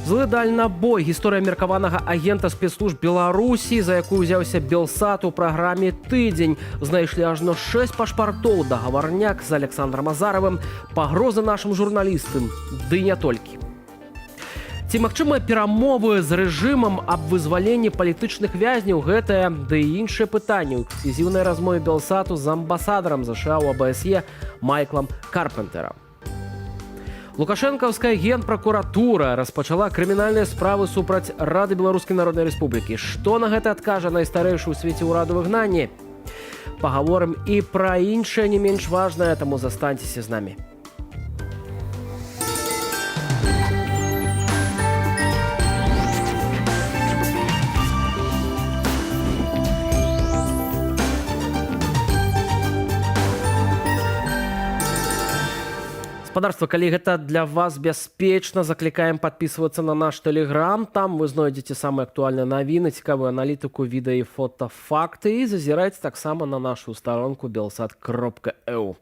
Злы дальнабой. Гісторыя меркаванага агента спецслужб Беларусі, за якую ўзяўся Белсат у праграме «Тыдзень». Знайшлі ажно 6 пашпартоў. Дагаварняк з Александрам Азаравым. Пагрозы нашым журналістам. Ды не толькі. Ці магчымыя перамовы з рэжымам аб вызваленні палітычных вязняў? Гэтае, ды і іншыя пытанні ў эксклюзіўнай размове Белсату з амбасадарам ЗША ў АБСЕ Майклам Карпентэрам. Лукашэнкаўская генпракуратура распачала крымінальныя справы супраць Рады Беларускай Народнай Рэспублікі. Што на гэта адкажа найстарэйшы ў свеце ўраду выгнанні? Пагаворым і пра іншае не менш важнае, таму застаньцеся з намі. З Гаспадарства, калі гэта для вас бяспечна, заклікаем подписываться на наш Telegram. Там вы знойдзеце самыя актуальныя навіны, цікавую аналітыку, відэа і фотафакты, і зазірайце таксама на нашу старонку belsat.eu.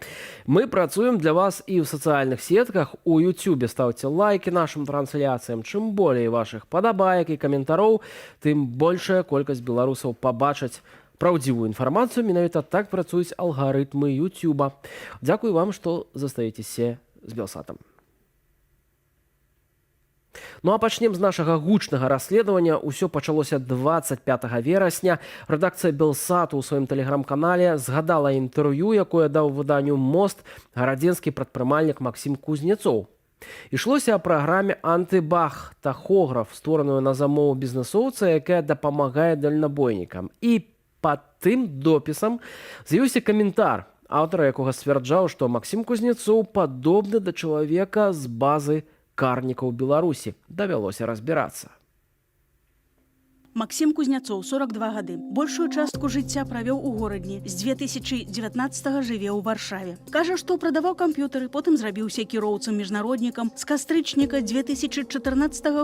Мы працуем для вас і ў сацыяльных сетках, у YouTube. Ставьте лайки нашим трансляцыям. Чым болей вашых падабаек і каментароў, тым большая колькасць беларусаў пабачаць праўдзівую інфармацыю. Менавіта так працуюць алгарытмы YouTube. Дзякую вам, што застаецеся з Белсатам. Ну а пачнем з нашага гучнага расследавання. Усё пачалося 25 верасня. Рэдакцыя Белсату ў сваім тэлеграм-канале згадала інтэрв'ю, якое даў выданню «Мост» гарадзенскі прадпрымальнік Максім Кузнецоў. Ішлося о праграме «Антыбах» тахограф, створаную на замову бізнесоўца, якая дапамагае дальнабойнікам. І пад тым допісам з'явіўся каментар, аўтара якога сцвярджаў, што Максім Кузнецоў падобны да чалавека з базы карнікаў Беларусі. Давялося разбірацца. Максім Кузнецоў, 42 гады. Большую частку жыцця правёў у горадні. З 2019-го жыве ў Варшаве. Кажа, што прадаваў камп'ютары, потым зрабіўся кіроўцам-міжнароднікам. З кастрычніка 2014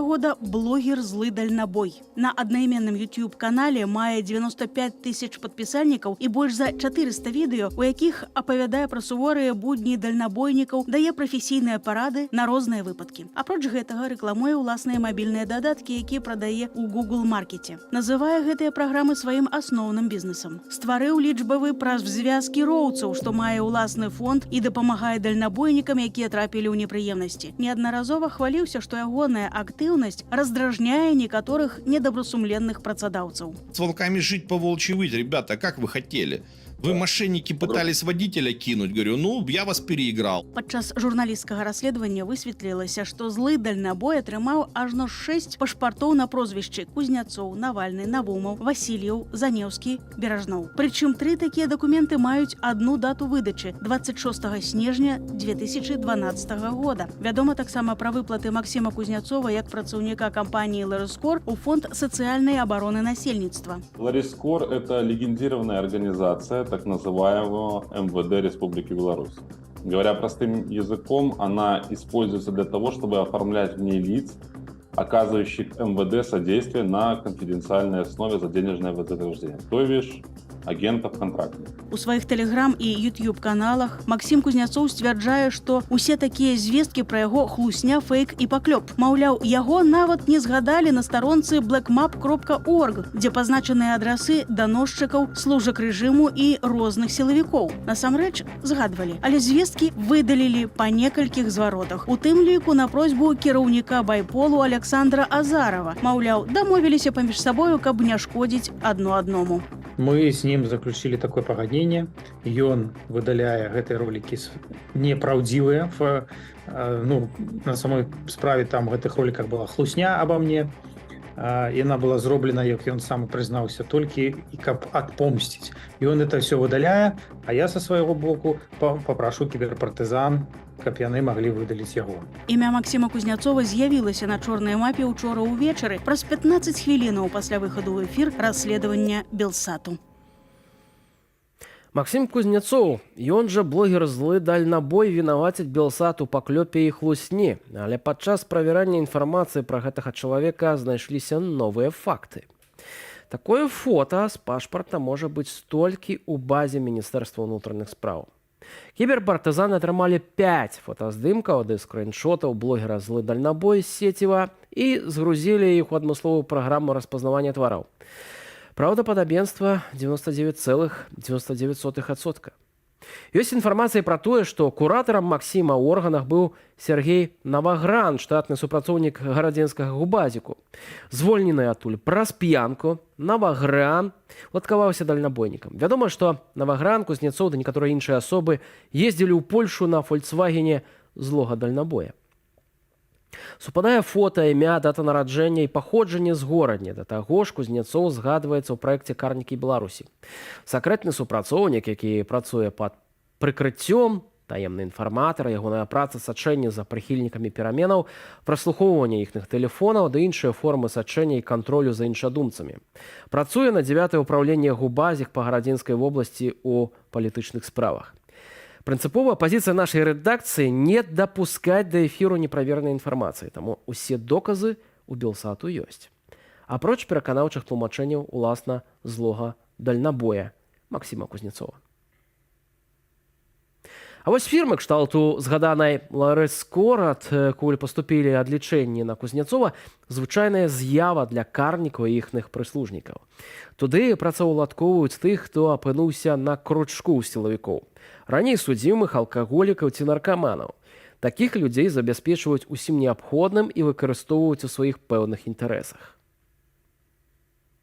года блогер «Злы дальнабой». На аднайменным YouTube-канале мае 95 тысяч падпісальнікаў і больш за 400 відэо, у якіх апавядае пра суворыя будні дальнабойнікаў, дае прафесійныя парады на розныя выпадкі. Апроч гэтага рэкламуе ўласныя мабільныя дадаткі, якія прадае ў Google Market. Называе гэтыя праграмы сваім асноўным бізнесам. Стварыў лічбавы праз звяз кіроўцаў, што мае ўласны фонд і дапамагае дальнабойнікам, якія трапілі ў непрыемнасці. Неаднаразова хваліўся, што ягоная актыўнасць раздражняе некаторых недобросумленных працадаўцаў. С волками жить по волчьи выть, ребята, как вы хотели? Вы, мошенники, пытались водителя кинуть. Говорю, ну, я вас переиграл. Падчас журналісцкага расследавання высветлілася, што злы дальнабой атрымаў ажно 6 пашпартоў на прозвішчы Кузнецоў, Навальны, Навумаў, Васильеў, Занеўскі, Беражноў. Прычым 3 такія дакументы маюць адну дату выдачы – 26 снежня 2012 года. Вядома таксама пра выплаты Максіма Кузнецова як працаўніка кампаніі «Ларискор» у фонд сацыяльнай абароны насельніцтва. «Ларискор» — это легендированная организация так называемого МВД Республики Беларусь. Говоря простым языком, она используется для того, чтобы оформлять в ней лиц, оказывающих МВД содействие на конфиденциальной основе за денежное вознаграждение, то бишь агентов-контрактников. У сваіх тэлеграм і YouTube-каналах Максім Кузнецоў сцвярджае, што усе такія звесткі пра яго хлусня, фейк і паклёп. Маўляў, яго нават не згадалі на старонцы blackmap.org, дзе пазначаныя адрасы даносчыкаў, служак рэжыму і розных сілавікоў. Насамрэч, згадвалі, але звесткі выдалілі па некалькіх зваротах. У тым ліку на просьбу кіраўніка байполу Александра Азарова. Маўляў, дамовіліся паміж сабою, каб не шкодзіць адно адному. Мы с ним заключили такое пагадненне. Ён выдаляе гэтыя ролики неправдзівыя. На самой справе там в гэтых роликах была хлусня обо мне. Яна была зроблена, як ён сам прызнаўся, толькі і каб адпомсціць. Ён это все выдаляе, а я со свайго боку папрашу кіберпартызан, каб яны маглі выдаліць яго. Імя Максіма Кузнецова з'явілася на чорнай мапе ўчора ўвечары, праз 15 хвілінаў пасля выхаду ў эфір расследавання Белсату. Максім Кузнецоў, ён жа блогер «Злы дальнабой», вінаваціць Белсат у паклёпе і хлусні, але падчас правярання інфармацыі пра гэтага чалавека знайшліся новыя факты. Такое фота з пашпарта можа быць толькі ў базе Міністэрства ўнутраных спраў. Кіберпартызаны атрымалі 5 фотаздымкаў ды скриншотаў блогера «Злы дальнабой» з сеціва і згрузілі іх у адмысловую праграму распазнавання твараў. Праўдападабенства 99,99%. Ёсць інфармацыя пра тое, што куратарам Максіма ў органах быў Сергей Навагран, штатны супрацоўнік гарадзенскага губазіку. Звольнены адтуль праз п'янку, Навагран уладкаваўся дальнабойнікам. Вядома, што Навагран, Кузнецоў ды некаторыя іншыя асобы ездзілі ў Польшу на «Фольксвагене» злога дальнабоя. Супадае фота, імя, дата нараджэння і паходжанне з горадня. Да таго ж Кузнецоў згадваецца ў праекце «Карнікі Беларусі». Сакрэтны супрацоўнік, які працуе пад прыкрыццём, таемны інфарматар, ягоная праца сачэння за прыхільнікамі пераменаў, праслухоўвання іхных тэлефонаў ды іншыя формы сачэння і кантролю за іншадумцамі. Працуе на 9-е ўпраўленне губазік па Гарадзенскай вобласці ў палітычных справах. Прынцыповая пазіцыя нашай рэдакцыі не дапускаць да эфіру неправеранай інфармацыі, таму усе доказы у Белсату ёсць. Апроч пераканаўчых тлумачэнняў уласна злога дальнабоя Максіма Кузнецова. А вось фірмы кшталту згаданай Ларыс Корат, куль паступілі адлічэнні на Кузнецова, звычайная з'ява для карнікаў і іхных прыслужнікаў. Туды працаўладкоўваюць тых, хто апынуўся на кручку сілавікоў. Раней судзімых, алкаголікаў ці наркаманаў. Такіх людзей забяспечваюць усім неабходным і выкарыстоўваюць у сваіх пэўных інтарэсах.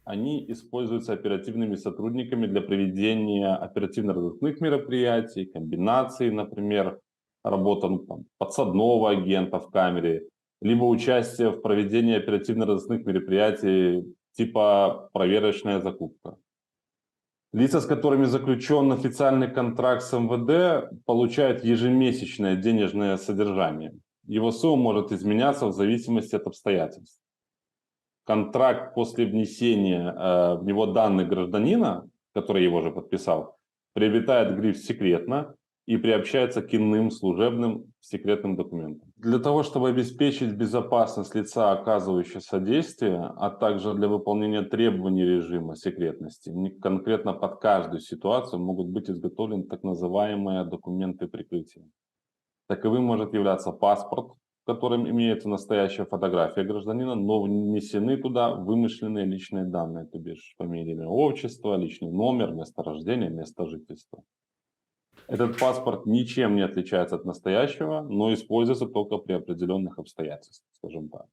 Они используются оперативными сотрудниками для проведения оперативно-розыскных мероприятий, комбинаций, например, работа подсадного агента в камере, либо участие в проведении оперативно-розыскных мероприятий типа проверочная закупка. Лица, с которыми заключен официальный контракт с МВД, получают ежемесячное денежное содержание. Его сумма может изменяться в зависимости от обстоятельств. Контракт после внесения в него данных гражданина, который его же подписал, приобретает гриф «секретно» и приобщается к иным служебным секретным документам. Для того, чтобы обеспечить безопасность лица, оказывающего содействие, а также для выполнения требований режима секретности, конкретно под каждую ситуацию могут быть изготовлены так называемые документы прикрытия. Таковым может являться паспорт, в котором имеется настоящая фотография гражданина, но внесены туда вымышленные личные данные, то бишь фамилия, имя, отчество, личный номер, место рождения, место жительства. Этот паспорт ничем не отличается от настоящего, но используется только при определенных обстоятельствах, скажем так.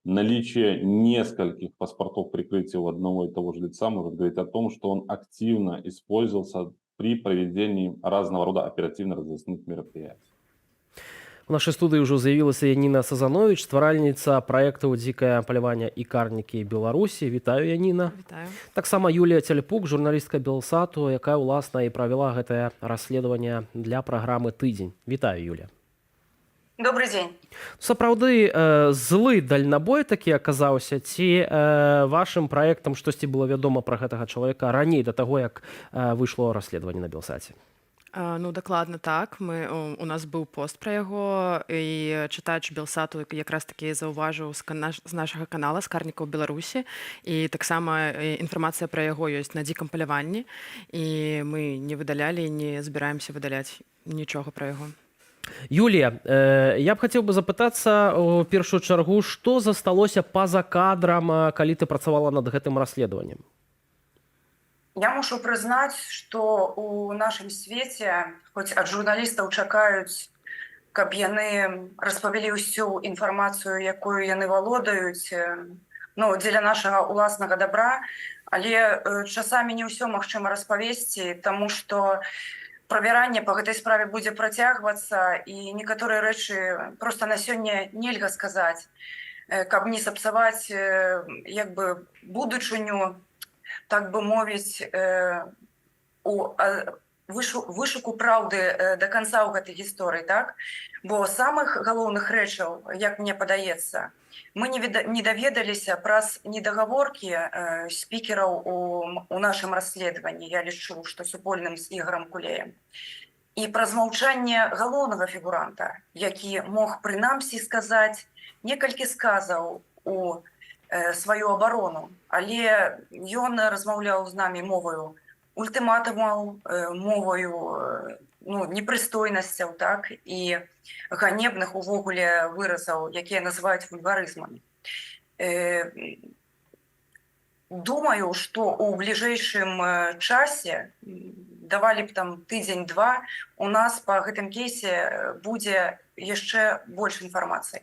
Наличие нескольких паспортов прикрытия у одного и того же лица может говорить о том, что он активно использовался при проведении разного рода оперативно-розыскных мероприятий. У нашай студыі ўжо з'явілася Яніна Сазановіч, стваральніца праектаў «Дзікае паляванне і карнікі Беларусі». Вітаю, Яніна. Вітаю. Таксама Юлія Цяльпук, журналістка Белсату, якая, уласна, і правяла гэтае расследаванне для праграмы «Тыдзень». Вітаю, Юля. Добрый дзень. Сапраўды, злы дальнабой такі аказаўся, ці вашым праектам штосьці было вядома пра гэтага чалавека раней, да таго, як выйшло расследаванне на Белсаце? Ну, дакладна так. У нас быў пост пра яго, і чытаючы Белсату якраз такі заўважыў з нашага канала з карнікаў Беларусі, і таксама інфармацыя пра яго ёсць на дзікам паляванні, і мы не выдалялі, не збіраемся выдаляць нічога пра яго. Юлія, я б хацеў бы запытацца ў першую чаргу, што засталося па-за кадрам, калі ты працавала над гэтым расследаваннем? Я мушу прызнаць, што ў нашым свеце, хоць ад журналістаў чакаюць, каб яны распавялі ўсю інфармацыю, якую яны валодаюць, дзеля нашага ўласнага дабра, але часамі не ўсё магчыма распавесці, таму што правяранне па гэтай справе будзе працягвацца, і некаторыя рэчы проста на сёння нельга сказаць, каб не сапсаваць будучыню, так бы мовіць, у вышуку праўды да канца ў гэтай гісторыі, так? Бо самых галоўных рэчаў, як мне падаецца, мы не даведаліся праз недагаворкі спікераў у нашым расследаванні, я лічу, што супольным з Ігорам Кулеем, і праз маўчанне галоўнага фігуранта, які мог прынамсі сказаць некалькі сказаў у сваю абарону, але ён размаўляў з намі моваю ультыматумаў, моваю непрыстойнасцяў, так, і ганебных увогуле выразаў, якія называюць вульгарызмамі. Думаю, што ў бліжэйшым часе, давалі б там тыдзень-два, у нас па гэтым кейсе будзе яшчэ больш інфармацыі.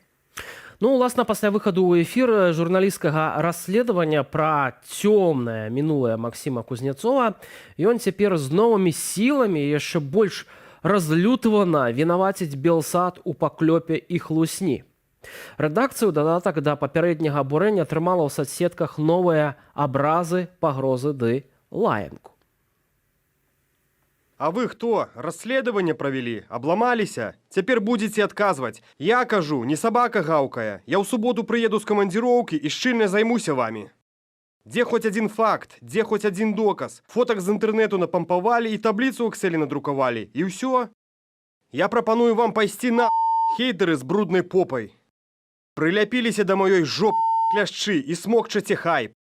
Уласна, пасля выхаду ў эфір журналісцкага расследавання пра цёмнае мінулае Максіма Кузнецова, ён цяпер з новымі сіламі яшчэ больш разлютавана вінаваціць Белсат у паклёпе і хлусні. Рэдакцыю дадатак да папярэдняга абурэння атрымала ў сацсетках новыя абразы, пагрозы ды лаянку. А вы кто? Расследование провели? Обломалися? Теперь будете отказывать. Я кажу, не собака гавкая. Я в субботу приеду с командировки и щільно займуся вами. Где хоть один факт? Где хоть один доказ? Фоток з интернету напомповали и таблицу Excel надруковали. И все? Я прапаную вам пайсці на хейтеры з бруднай попай. Прыляпіліся да маёй жоп кляшчы і смокчаце хайп.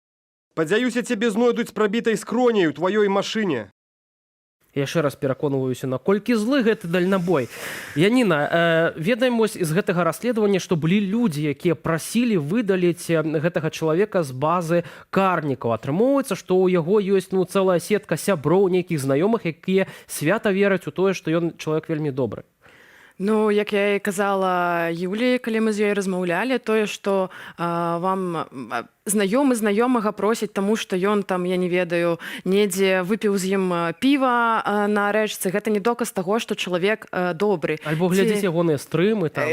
Падзяюся, цябе знойдуць з прабітай скроняй у тваёй машыне. Яшчэ раз пераконваюся, наколькі злы гэты дальнабой. Яніна, ведаем вось з гэтага расследавання, што былі людзі, якія прасілі выдаліць гэтага чалавека з базы карнікаў. Атрымоўваецца, што ў яго ёсць цэлая сетка сяброў, нейкіх знаёмых, якія свята вераць у тое, што ён чалавек вельмі добры. Ну, як я і казала Юлі, калі мы з ёй размаўлялі, тое, што вам знаёмы знаёмага просіць, таму што ён там, я не ведаю, недзе выпіў з ім піва на рэчцы, гэта не доказ таго, што чалавек добры. Альбо глядзіць ягоныя стрымы там.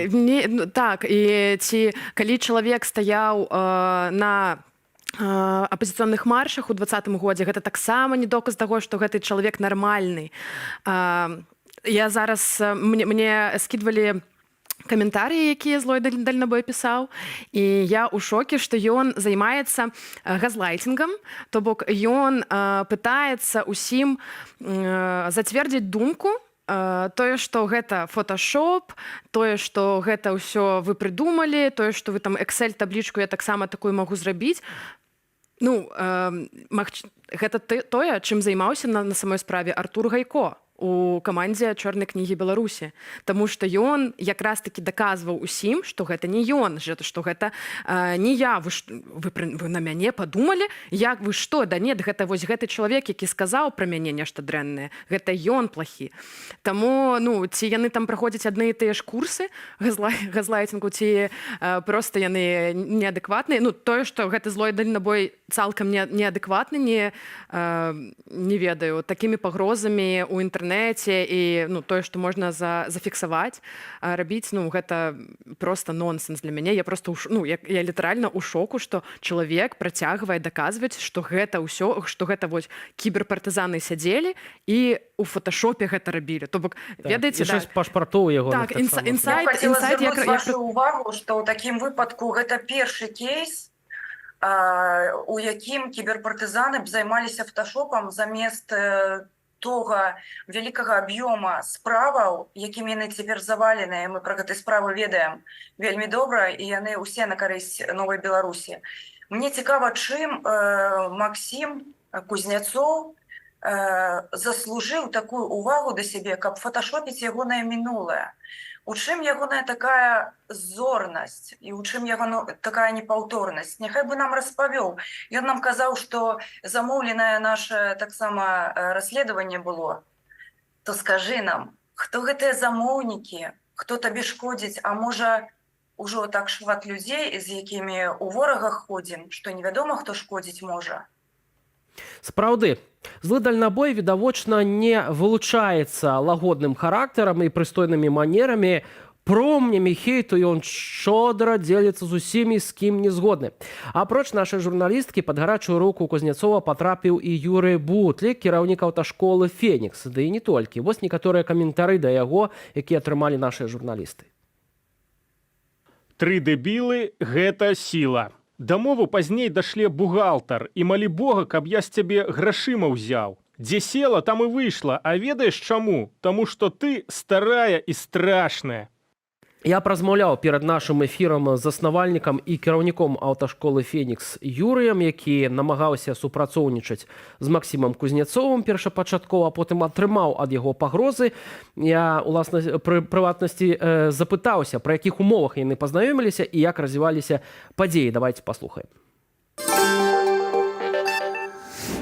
Так, і ці калі чалавек стаяў на апазіцыйных маршах у 2020 годзе, гэта таксама не доказ таго, што гэты чалавек нармальны. Я зараз, мне скидвалі каментарі, якія злой дальнабой пісаў, і я ў шоке, што ён займаецца газлайтингам, то бок ён пытаецца усім зацвердзіць думку, тое, што гэта фотошоп, тое, што гэта ўсё вы прыдумалі, тое, што вы там Excel-таблічку я таксама такую магу зрабіць. Ну, гэта тое, чым займаўся на самой справе Артур Гайко у камандзе «Чорнай кнігі Беларусі». Таму што ён якраз-такі даказваў усім, што гэта не ён, што гэта не я. Вы на мяне падумалі? Як вы што? Да нет, гэта вось гэты чалавек, які сказаў пра мяне нешта дрэннае. Гэта ён плахі. Таму, ну, ці яны там праходзяць адны і тыя ж курсы газлайтингу, ці проста яны неадэкватныя. Ну, тое, што гэты злой дальнабой цалкам неадэкватны, не ведаю, такімі пагрозамі ў інтэрнэце і тое, што можна зафіксаваць, рабіць, гэта проста нонсенс для мяне. Я просто, я літаральна ў шоку, што чалавек працягвае даказваць, што гэта ўсё, што гэта вось кіберпартызаны сядзелі і ў фотошопе гэта рабілі. То бок, ведаеце, да. І 6 пашпартоў яго. Так, інсайт. Я хацела звярнуць вашу увагу, што ў такім выпадку гэта першы кейс, у якім кіберпартызаны б займаліся фотошопам замест того вялікага аб'ёма справаў, якімі яны цяпер заваленыя. Мы пра гэтай справы ведаем вельмі добра, і яны ўсе на карысць новай Беларусі. Мне цікава, чым Максім Кузнецоў заслужыў такую увагу да сябе, каб фотошопіць ягонае мінулае. У чым ягоная такая зорнасць і у чым яго такая непаўторнасць? Няхай бы нам распавёў. Ён нам казаў, што замоўленае наше таксама расследаванне было. То скажы нам, хто гэтыя замоўнікі, хто табе шкодзіць, а можа ўжо так шмат людзей, з якімі ў ворагах ходзім, што невядома, хто шкодзіць можа. Сапраўды, злы дальнабой відавочна не вылучаецца лагодным характарам і прыстойнымі манерамі. Промнямі хейту ён шчодра дзеліцца з усімі, з кім не згодны. Апроч нашай журналісткі пад гарачую руку Кузнецова патрапіў і Юрый Бутлік, кіраўнік аўташколы «Фенікс». Ды і не толькі. Вось некаторыя каментары да яго, якія атрымалі нашыя журналісты. 3 дэбілы – гэта сіла. Дамову пазней дашле бухгалтар і малі Бога, каб я з цябе грашыма ўзяў. Дзе села, там і выйшла. А ведаеш чаму? Таму што ты старая і страшная. Я празмаўляў перад нашым эфірам з заснавальнікам і кіраўніком аўташколы «Фенікс» Юрыем, які намагаўся супрацоўнічаць з Максімам Кузнецовым першапачаткова, а потым атрымаў ад яго пагрозы. Я, уласна, пры прыватнасці запытаўся, пра якіх умовах яны пазнаёміліся і як развіваліся падзеі. Давайте послухаем.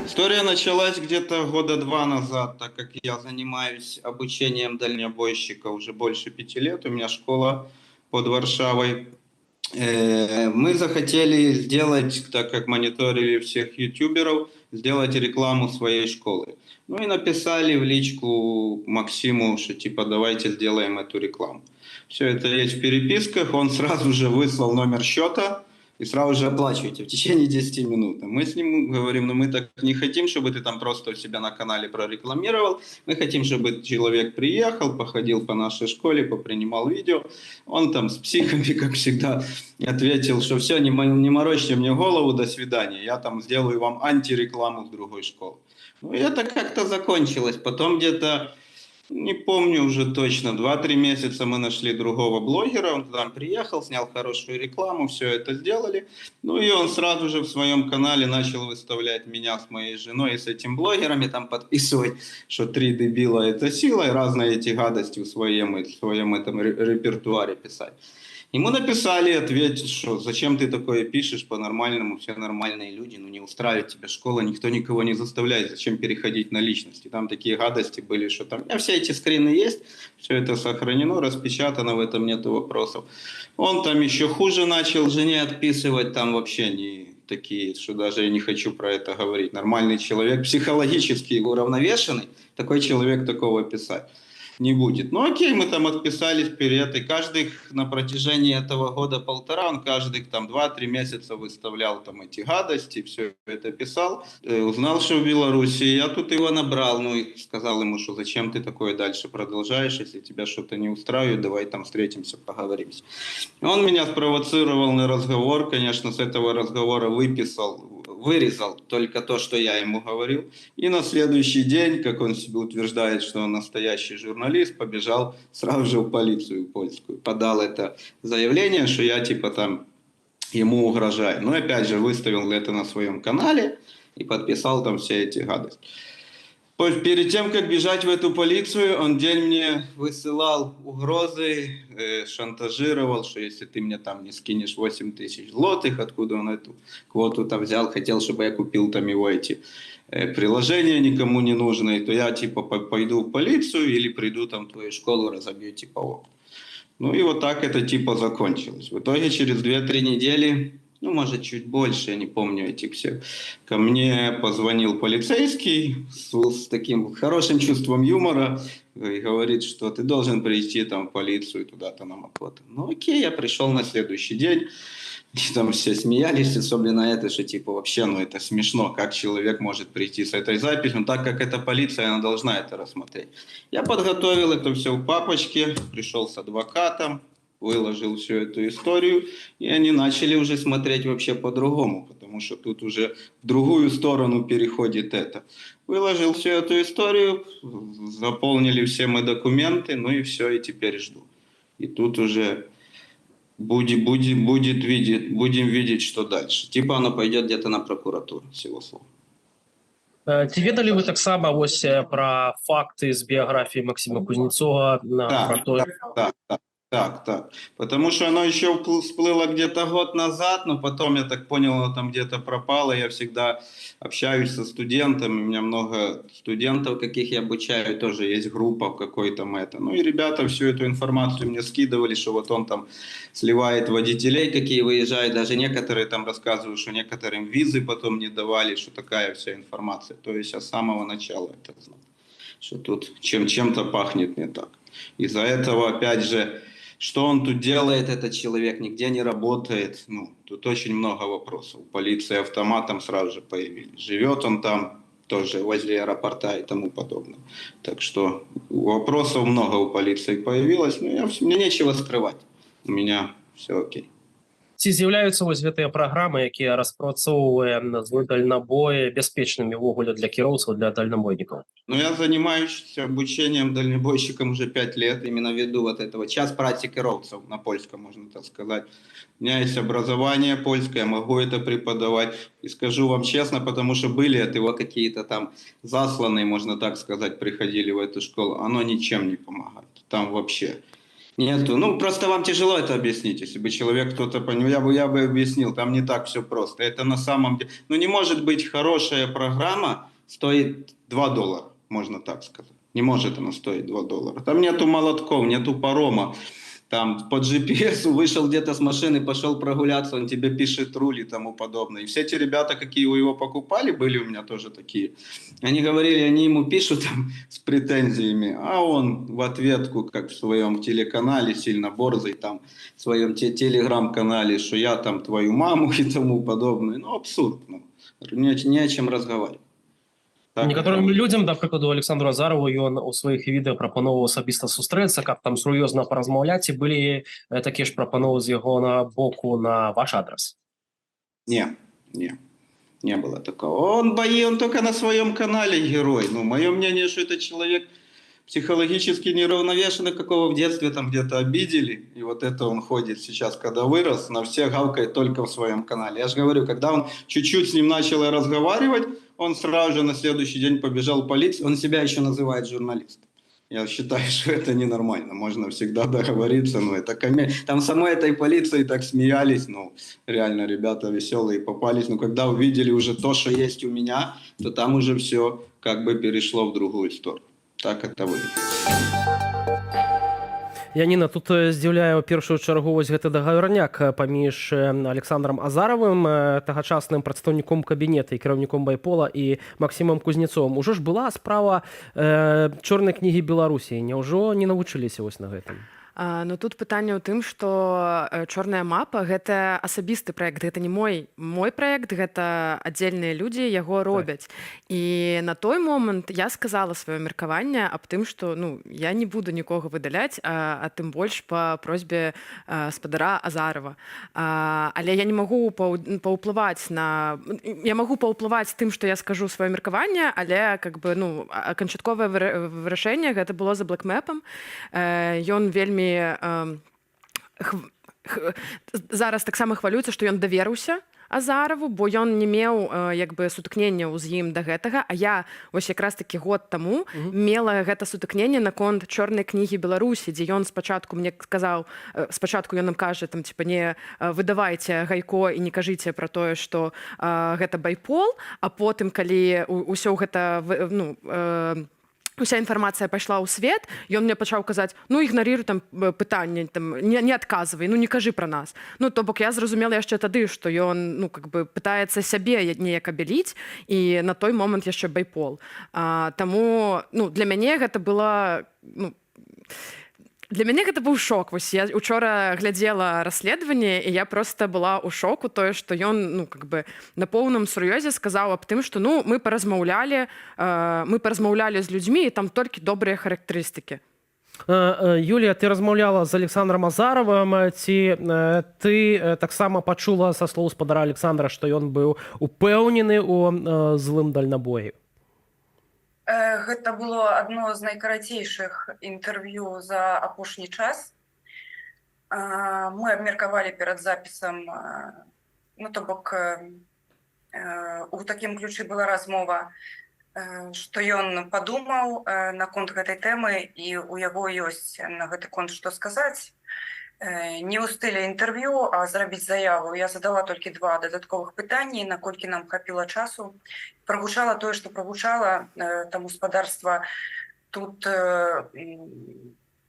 История началась где-то года 2 назад, так как я занимаюсь обучением дальнобойщика уже больше 5 лет. У меня школа под Варшавой. Мы захотели сделать, так как мониторили всех ютуберов, сделать рекламу своей школы. Ну и написали в личку Максиму, что типа давайте сделаем эту рекламу. Все это есть в переписках, он сразу же выслал номер счета. И сразу же оплачиваете в течение 10 минут. Мы с ним говорим, мы так не хотим, чтобы ты там просто у себя на канале прорекламировал. Мы хотим, чтобы человек приехал, походил по нашей школе, попринимал видео. Он там с психами, как всегда, ответил, что все, не морочьте мне голову, до свидания. Я там сделаю вам антирекламу с другой школы. Ну и это как-то закончилось. Потом где-то Не помню уже точно, 2-3 месяца мы нашли другого блогера, он к нам приехал, снял хорошую рекламу, все это сделали. Ну и он сразу же в своем канале начал выставлять меня с моей женой и с этим блогерами, там подписывать, что 3 дебила это сила, и разные эти гадости в своем этом репертуаре писать. Ему написали, ответить, что зачем ты такое пишешь по-нормальному, все нормальные люди, ну не устраивает тебя школа, никто никого не заставляет, зачем переходить на личности. Там такие гадости были, что там, все эти скрины есть, все это сохранено, распечатано, в этом нет вопросов. Он там еще хуже начал жене отписывать, там вообще не такие, что даже я не хочу про это говорить. Нормальный человек, психологически уравновешенный, такой человек такого писать не будет. Ну окей, мы там отписались вперед, и каждый на протяжении этого года полтора, он каждый там 2-3 месяца выставлял там эти гадости, все это писал. Узнал, что в Беларуси, я тут его набрал, ну и сказал ему, что зачем ты такое дальше продолжаешь, если тебя что-то не устраивает, давай там встретимся, поговоримся. Он меня спровоцировал на разговор, конечно, с этого разговора вырезал только то, что я ему говорил. И на следующий день, как он себе утверждает, что он настоящий журналист, побежал сразу же в полицию польскую. Подал это заявление, что я типа там ему угрожаю. Но опять же выставил это на своем канале и подписал там все эти гадости. Перед тем, как бежать в эту полицию, он день мне высылал угрозы, шантажировал, что если ты мне там не скинешь 8 тысяч злотых, откуда он эту квоту там взял, хотел, чтобы я купил там его эти приложения никому не нужные, то я типа пойду в полицию или приду там в твою школу, разобью типа окна. Ну и вот так это типа закончилось. В итоге через 2-3 недели, ну может чуть больше, я не помню этих всех, ко мне позвонил полицейский с таким хорошим чувством юмора и говорит, что ты должен прийти там в полицию туда-то на Макото. Ну окей, я пришел на следующий день. И там все смеялись, особенно это, что типа вообще, ну это смешно, как человек может прийти с этой записью, но так как это полиция, она должна это рассмотреть. Я подготовил это все в папочке, пришел с адвокатом, выложил всю эту историю, и они начали уже смотреть вообще по-другому, потому что тут уже в другую сторону переходит это. Выложил всю эту историю, заполнили все мои документы, ну и все, и теперь жду. И тут уже... Будем видеть, что дальше. Типа оно пойдет где-то на прокуратуру, всего слова. Ці ведалі вы таксама ось про факты з біографії Максима Кузнецова? Так. Потому что оно еще всплыло где-то год назад, но потом, я так понял, оно там где-то пропало. Я всегда общаюсь со студентами, у меня много студентов, каких я обучаю, тоже есть группа в какой-то это. Ну и ребята всю эту информацию мне скидывали, что вот он там сливает водителей, какие выезжают, даже некоторые там рассказывают, что некоторым визы потом не давали, что такая вся информация. То есть я с самого начала это знал, что тут чем-то пахнет не так. Из-за этого, опять же, что он тут делает, этот человек, нигде не работает. Ну, тут очень много вопросов. Полиция автоматом сразу же появились. Живет он там тоже возле аэропорта и тому подобное. Так что вопросов много у полиции появилось. Но мне нечего скрывать. У меня все окей. Ці з'являюцца вось гэтыя праграмы, якія распрацоўвае злы дальнабой бяспечнымі ўвогуле для кіроўцаў, для дальнобойнікаў? Ну, я занимаюсь обучением дальнобойщикам уже 5 лет, именно веду вот этого час практики кіроўцаў на польском, можно так сказать. У меня есть образование польское, могу это преподавать. И скажу вам честно, потому что были от его какие-то там засланные, можно так сказать, приходили в эту школу. Оно ничем не помогает. Там вообще... Нету. Ну, просто вам тяжело это объяснить. Если бы человек кто-то понял, я бы объяснил. Там не так все просто. Это на самом деле... Ну, не может быть хорошая программа стоит $2, можно так сказать. Не может она стоить $2. Там нету молотков, нету парома. Там по GPS вышел где-то с машины, пошел прогуляться, он тебе пишет руль и тому подобное. И все эти ребята, какие у его покупали, были у меня тоже такие. Они говорили, они ему пишут там с претензиями, а он в ответку, как в своем телеканале, сильно борзый, там в своем телеграм-канале, что я там твою маму и тому подобное. Ну, абсурд. Ну, не о чем разговаривать. Так. Некаторым людзям, да прыкладу Александру Азарову, ён у сваіх відэа прапановаў асабіста сустрэцца, каб там сур'ёзна паразмаўляць, і былі такія ж прапановы з яго на боку на ваш адрес? Не было такого. Он только на своем канале герой. Ну, мое мнение, что этот человек психологически неуравновешенный, какого в детстве там где-то обидели, и вот это он ходит сейчас, когда вырос, на всех гавкает только в своем канале. Я же говорю, когда он чуть-чуть с ним начал разговаривать, он сразу же на следующий день побежал в полицию, он себя еще называет журналистом. Я считаю, что это ненормально. Можно всегда договориться, но это комедия. Там самой этой полиции так смеялись, ну, реально ребята веселые попались. Но когда увидели уже то, что есть у меня, то там уже все как бы перешло в другую сторону. Так это выглядит. Яніна, тут здзіўляе ў першую чаргу вось гэты дагаверняк паміж Александром Азаровым, тагачасным прадстаўніком кабінета і кіраўніком байпола, і Максімам Кузнецовым. Ужо ж была справа чорнай кнігі Беларусі. Няўжо не навучыліся вось на гэтым? Ну тут пытанне ў тым, што чорная мапа гэта асабісты праект, гэта не мой праект, гэта аддзельныя людзі яго робяць. І на той момант я сказала сваё меркаванне аб тым, што я не буду нікога выдаляць, а тым больш па просьбе спадара Азарова. Але я не магу паўплываць на... Я магу паўплываць тым, што я скажу сваё меркаванне, але канчатковае вырашэнне гэта было за блэкмэпам. Ён вельмі зараз таксама хвалюецца, што ён даверыўся Азарову, бо ён не меў сутыкненняў з ім да гэтага, а я вось якраз такі год таму мела гэта сутыкненне наконт чорнай кнігі Беларусі, дзе ён спачатку мне сказаў, спачатку ён нам кажа, не выдавайце Гайко і не кажыце пра тое, што гэта байпол, а потым, калі ўсё гэта уся інфармацыя пайшла ў свет, ён мне пачаў казаць, ігнарируй пытанне, не адказвай, не кажы пра нас. То бок я зразумела яшчэ тады, што ён пытаецца сябе неяк абеліць, і на той момант яшчэ байпол. Таму для мяне гэта была... Для мяне гэта быў шок. Вось я учора глядзела расследаванне, і я проста была ў шоку тое, што ён на поўным сур'ёзе сказаў аб тым, што мы паразмаўлялі з людзьмі, і там толькі добрыя характарыстыкі. Юлія, ты размаўляла з Александром Азаровым, ці ты таксама пачула са слоў спадара Александра, што ён быў упэўнены ў злым дальнабоі? Гэта было адно з найкарацейшых інтэрв'ю за апошні час. Мы абмеркавалі перад запісам, то бок у такім ключы была размова, што ён падумаў наконт гэтай тэмы, і у яго ёсць на гэты конт што сказаць. Не ў стылі інтэрв'ю, а зрабіць заяву. Я задала толькі 2 дадатковых пытанні, наколькі нам хапіла часу. Прагучала тое, што прагучала, таму спадарства. Тут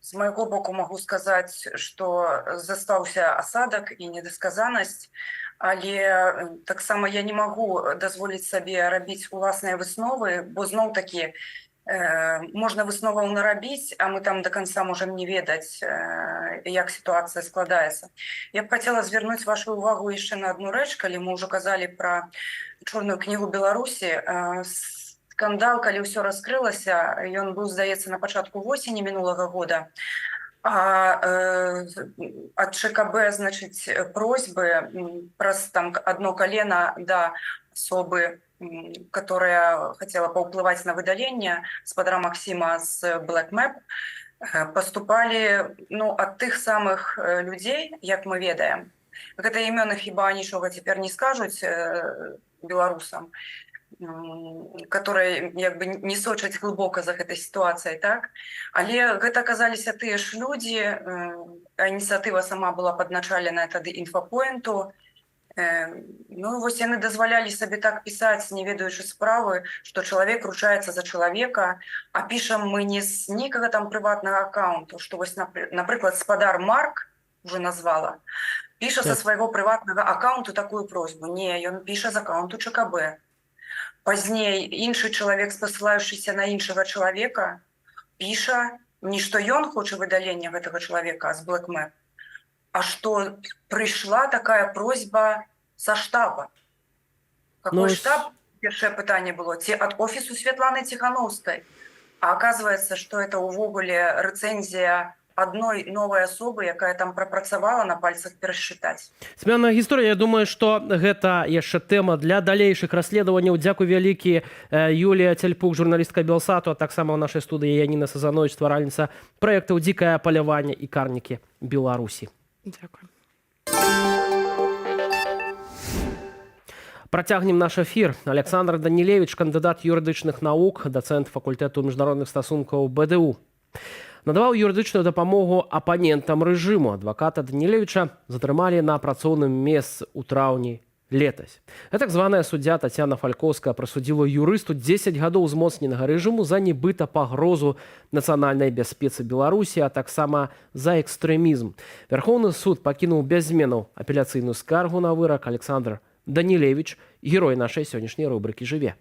з майго боку магу сказаць, што застаўся асадак і недасказанасць, але таксама я не магу дазволіць сабе рабіць уласныя высновы, бо зноў-такі можна высноваў нарабіць, а мы там до конца можам не ведаць, як сітуацыя складаецца. Я б хацела звярнуць вашу увагу яшчэ на адну рэч, калі мы ўжо казалі пра чорную кнігу Беларусі. Скандал, калі ўсё раскрылася, ён быў, здаецца, на пачатку восені мінулага года. Ад ЧКБ, значыць, просьбы праз одно колено да особы, которая хотела паўплываць на выдаленне спадара Максима з Blackmap, поступали ад тых самых людзей, як мы ведаем. Гэта імёны хіба нічога цяпер не скажуць беларусам, которые не сочаць глыбока за гэтай сітуацыяй, так? Але гэта аказаліся тыя ж людзі, ініцыятыва сама была падначаленая тады інфапоінту. Вось яны дазвалялі сабе так пісаць, не ведаючы справы, што чалавек ручаецца за чалавека, а пішам мы не з нейкага там прыватнага аккаунту, што вось, напрыклад, спадар Марк уже назвала, піша са свайго прыватнага аккаунту такую просьбу. Не, ён піша з аккаунту ЧКБ. Пазней іншы чалавек, спасылаючыся на іншага чалавека, піша не што ён хоча выдалення гэтага чалавека, а з Blackmap, а што прыйшла такая просьба са штаба. Какой штаб? Першае пытанне было. Ці ад офісу Святланы Ціхановскай. А оказывается, што это ўвогуле рэцэнзія одной новой особы, якая там прапрацавала, на пальцах перасчытаць. Смяная гісторыя, я думаю, што гэта яшчэ тэма для далейшых расследаванняў. Дзякуй вялікі, Юлія Цельпук, журналістка Белсату, а таксама ў нашай студыі Яніна Сазанович, стваральніца праектаў «Дзікае паляванне» і «Карнікі Беларусі». Дякую. Працягнем наш эфір. Александр Данілевіч, кандыдат юрыдычных навук, дацэнт факультэту міжнародных стасункаў БДУ. Надаваў юрыдычную дапамогу апанентам рэжыму. Адваката Данілевіча затрымалі на працоўным месцы ў траўні летась. Так званая суддзя Тацяна Фалькоўская прысудзіла юрысту 10 гадоў змоцненага рэжыму за нібыта пагрозу нацыянальнай бяспецы Беларусі, а таксама за экстрэмізм. Вярхоўны суд пакінуў без зменаў апеляцыйную скаргу на вырак. Александр Данілевіч, герой нашай сённяшняй рубрыкі «Жыве».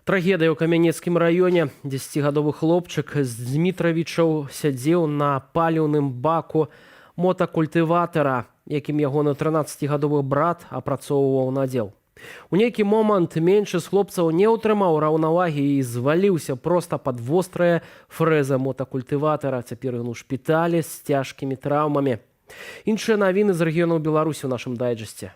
Трагедыя ў Камянецкім раёне. 10гадовы хлопчык з Дмітравічаў сядзеў на паліўным баку мотакультыватара, якім ягоны 13гадовы брат апрацоўваў надзел. У нейкі момант меншы з хлопцаў не ўтрымаў раўнавагі і зваліўся проста пад вострыя фрэзы мотакультыватара. Цяпер ён у шпіталі з цяжкімі траўмамі. Іншыя навіны з рэгіёнаў Беларусі ў нашым дайджэсце.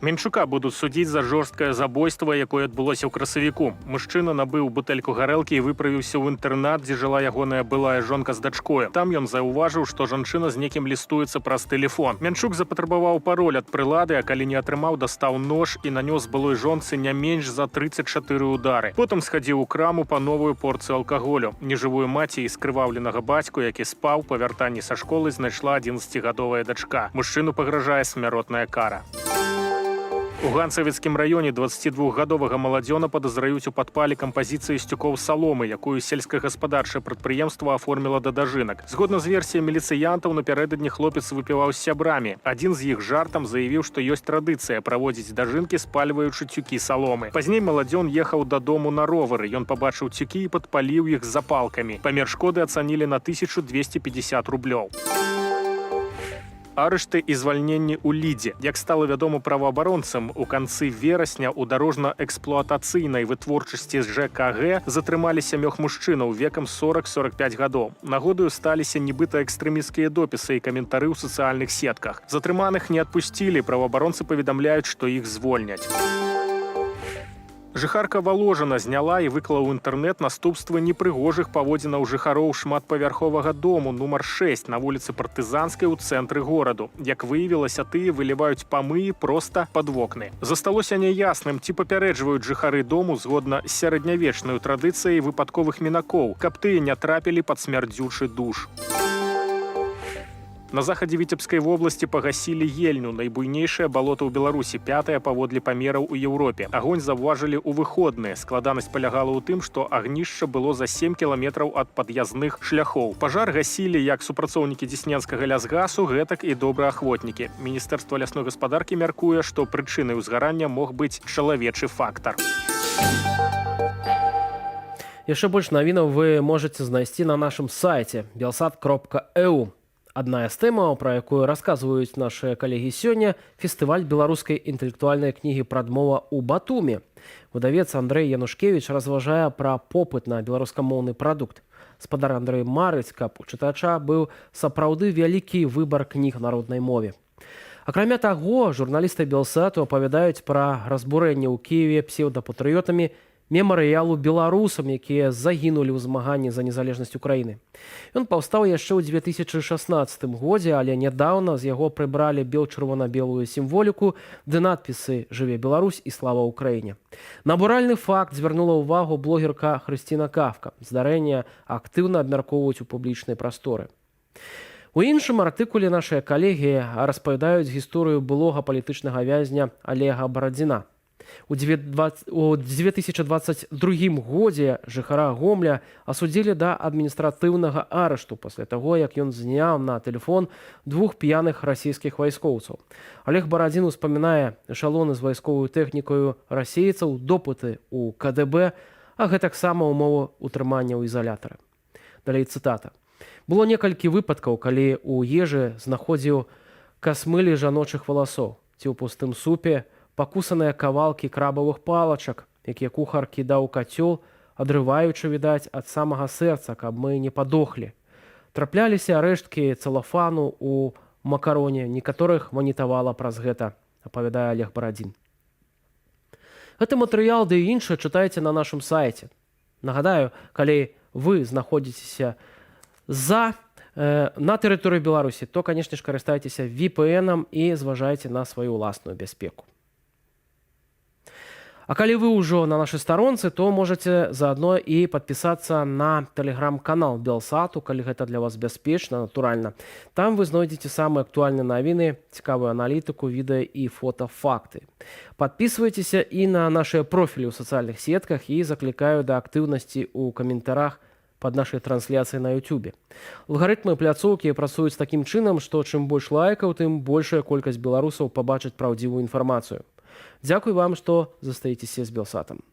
Менчука будуць судзіць за жорсткае забойства, якое адбылося ў красавіку. Мужчына набыў бутэльку гарэлкі і выправіўся ў інтэрнат, дзе жыла ягоная былая жонка з дачкою. Там ён заўважыў, што жанчына з некім лістуецца праз тэлефон. Менчук запатрабаваў пароль ад прылады, а калі не атрымаў, дастаў нож і нанёс былой жонцы не менш за 34 удары. Потым схадзіў у краму па новую порцыю алкаголю. Нежывую маці і скрываўленага бацьку, які спаў, па вяртанні са школы знайшла 11гадовая дачка. Мужчыну пагражае смяротная кара. У Ганцавіцкім раёне 22гадовага маладзёна падазраюць у падпалі кампазіцыі сцюкоў саломы, якую сельскагаспадарчае прадпрыемства аформіла да дажынак. Згодна з версіяй міліцыянтаў, напярэдадні хлопец выпіваў з сябрамі. Адзін з іх жартам заявіў, што ёсць традыцыя праводзіць дажынкі, спальваючы цюкі саломы. Пазней маладзён ехаў дадому на ровары. Ён пабачыў цюкі і падпаліў іх запалкамі. Памер шкоды ацанілі на 1250 рублёў. Арышты і звальненні ў Лідзе. Як стала вядома праваабаронцам, у канцы верасня ў дарожна-эксплуатацыйнай вытворчасці з ЖКГ затрымалі 7 мужчынаў векам 40-45 гадоў. Нагодаю сталіся нібыта экстрэмісцкія допісы і каментары ў сацыяльных сетках. Затрыманых не адпусцілі, праваабаронцы паведамляюць, што іх звольняць. Жыхарка Воложина зняла і выклала ў інтэрнэт наступствы непрыгожых паводзінаў жыхароў шматпавярховага дому нумар 6 на вуліцы Партызанскай ў цэнтры гораду. Як выявілася, тыя выліваюць памыі проста пад вокны. Засталося няясным, ці папярэджваюць жыхары дому згодна з сярэднявечнаю традыцыяй выпадковых мінакоў, каб тыя не трапілі пад смярдзючы душ. На захадзе Віцебскай вобласці пагасілі ельню, найбуйнейшае балота ў Беларусі, 5-е паводле памераў у Еўропе. Агонь заўважылі ў выходныя. Складанасць палягала ў тым, што агнішча было за 7 кіламетраў ад пад'язных шляхоў. Пажар гасілі як супрацоўнікі дзесненскага лясгасу, гэтак і добраахвотнікі. Міністэрства лясной гаспадаркі мяркуе, што прычынай узгарання мог быць чалавечы фактар. Яшчэ больш навінаў вы можаце знайсці на нашым сайце belsat.eu. Адна з тэмаў, пра якую расказваюць нашыя калегі сёння, фестываль беларускай інтэлектуальнай кнігі «Прадмова» ў Батуме. Выдавец Андрэй Янушкевіч разважае пра попыт на беларускамоўны прадукт. Спадар Андрэй марыць, каб у чытача быў сапраўды вялікі выбар кніг на роднай мове. Акрамя таго, журналісты Белсату апавядаюць пра разбурэнне ў Кіеве псеўдапатрыётамі мемарыялу беларусам, якія загінулі ў змаганні за незалежнасць Украіны. Ён паўстаў яшчэ ў 2016 годзе, але нядаўна з яго прыбралі бел-чырвона-белую сімволіку ды надпісы «Жыве Беларусь» і «Слава Украіне». На абуральны факт звярнула ўвагу блогерка Хрысціна Кафка. Здарэнне актыўна абмяркоўваюць у публічнай прасторы. У іншым артыкуле нашыя калегі распавядаюць гісторыю былога палітычнага вязня Олега Барадзіна. У 2022 годзе жыхара Гомля асудзілі да адміністратыўнага арышту пасля таго, як ён зняў на тэлефон 2 п'яных расійскіх вайскоўцаў. Олег Барадзін успамінае эшалоны з вайсковую тэхнікаю расейцаў, допыты ў КДБ, а гэтаксама ўмовы ўтрымання ў ізалятары. Далей цытата. Было некалькі выпадкаў, калі ў ежы знаходзіў касмылі жаночых валасоў, ці ў пустым супе, пакусаныя кавалкі крабавых палачак, якія кухар кідаў у кацёл, адрываючы, відаць, ад самага сэрца, каб мы не падохлі. Трапляліся рэшткі цэлафану ў макароне, некаторых манітавала праз гэта, апавядае Олег Барадзін. Гэты матэрыял ды і іншае чытайце на нашым сайце. Нагадаю, калі вы знаходзіцеся на тэрыторыі Беларусі, то, канешне ж, карыстайцеся VPN-ам і зважайце на сваю ўласную бяспеку. А калі вы ўжо на нашай старонцы, то можаце заадно і падпісацца на тэлеграм-канал Белсату, калі гэта для вас бяспечна, натуральна. Там вы знойдзеце самыя актуальныя навіны, цікавую аналітыку, відэа і фотафакты. Падпісвайцеся і на нашыя профілі ў сацыяльных сетках і заклікаю да актыўнасці ў каментарах пад нашай трансляцыяй на YouTube. Алгарытмы пляцоўкі працуюць такім чынам, што чым больш лайкаў, тым большая колькасць беларусаў пабачыць праўдзівую інфармацыю. Дзякуй вам, што застаецеся з Белсатам.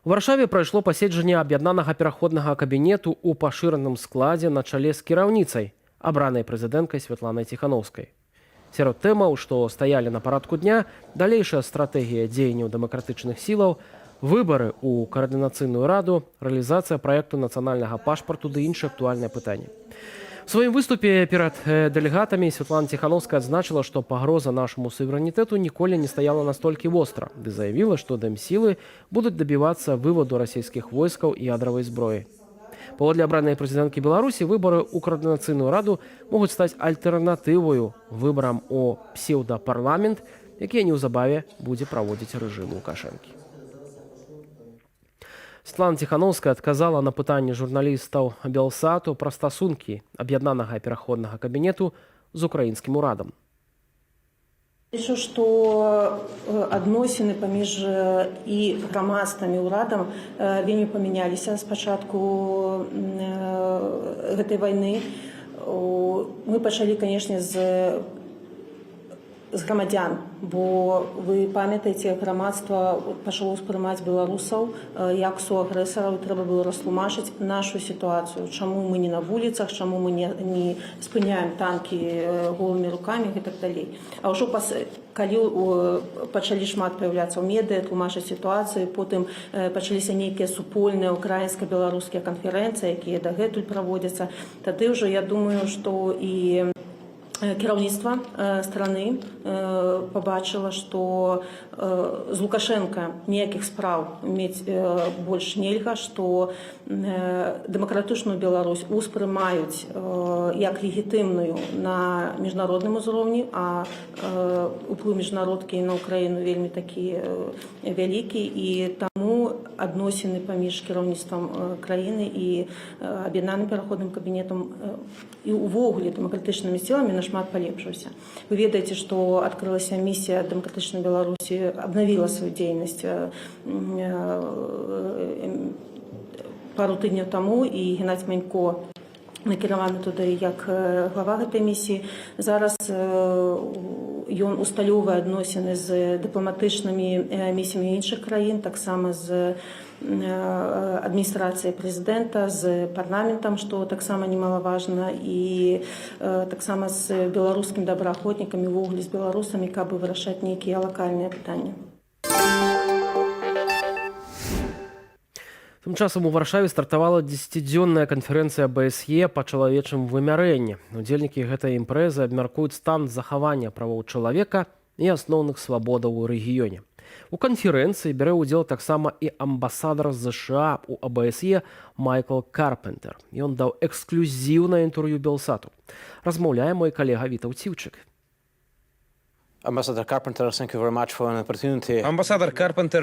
У Варшаве прайшло паседжанне аб'яднанага пераходнага кабінету ў пашыраным складзе на чале з кіраўніцай, абранай прэзідэнткай Святланай Ціханаўскай. Сярод тэмаў, што стаялі на парадку дня, далейшая стратэгія дзеянняў дэмакратычных сілаў, выбары ў каардынацыйную раду, рэалізацыя праекту нацыянальнага пашпарту ды іншыя актуальныя пытанні. У сваім выступе перад дэлегатамі Святлана Ціханаўская адзначыла, што пагроза нашаму суверэнітэту ніколі не стаяла настолькі востра, ды заявіла, што дэмсілы будуць дабівацца вываду расійскіх войскаў і ядравай зброі. Паводле абранай прэзідэнткі Беларусі, выбары ў каардынацыйную раду могуць стаць альтэрнатываю выбарам у псеўдапарламент, які неўзабаве будзе праводзіць рэжым Лукашэнкі. Святлана Ціханаўская адказала на пытанне журналістаў Белсату пра стасункі аб'яднанага пераходнага кабінету з украінскім урадам. Лічу, што адносіны паміж і грамадствам і ўрадам вельмі памяняліся з пачатку гэтай вайны. Мы пачалі, канешне, з грамадзян, бо вы памятаеце, грамадства пачало ўспрымаць беларусаў як суагрэсараў, трэба было растлумачыць нашу сітуацыю, чаму мы не на вуліцах, чаму мы не спыняем танкі голымі рукамі і так далей. А ўжо калі пачалі шмат паяўляцца ў медыа, тлумачыць сітуацыю, потым пачаліся нейкія супольныя украінска-беларускія канферэнцыі, якія дагэтуль праводзяцца, тады ўжо я думаю, што і кіраўніцтва страны побачыла, што з Лукашенка ніякіх спраў мець больш нельга, што дэмакратычную Беларусь успрымаюць як легітымную на міжнародным узроўні, а уплыў міжнародкі на Украіну вельмі такі вялікі, і таму адносіны паміж кіраўніцтвам краіны і аб'яднаным пераходным кабінетам і ўвогуле дэмакратычнымі сіламі нашмат палепшыўся. Вы ведаеце, што адкрылася місія дэмакратычнай Беларусі, абнавіла сваю дзейнасць пару тыдняў таму, і Геннадзь Манько накіраваны туды як глава гэтай місіі. Зараз ён усталёўвае адносіны з дыпламатычнымі місіямі іншых краін, таксама з адміністрацыяй прэзідэнта, з парламентам, што таксама немалаважна, і таксама з беларускімі добраахвотнікамі, увогуле з беларусамі, каб вырашаць нейкія лакальныя пытанні. Тым часам у Варшаве стартавала 10-дзённая канферэнцыя БСЕ па чалавечым вымярэнні. Удзельнікі гэтай імпрэзы абмяркуюць стан захавання правоў чалавека, і асноўных свабодаў у рэгіёне. У канферэнцыі бярэ ўдзел таксама і амбасадар ЗША у АБСЕ Майкл Карпентер. Ён даў эксклюзіўнае інтэрв'ю Белсату. Размаўляе мой калега Вітаў Ціўчык. Амбасадар Карпентер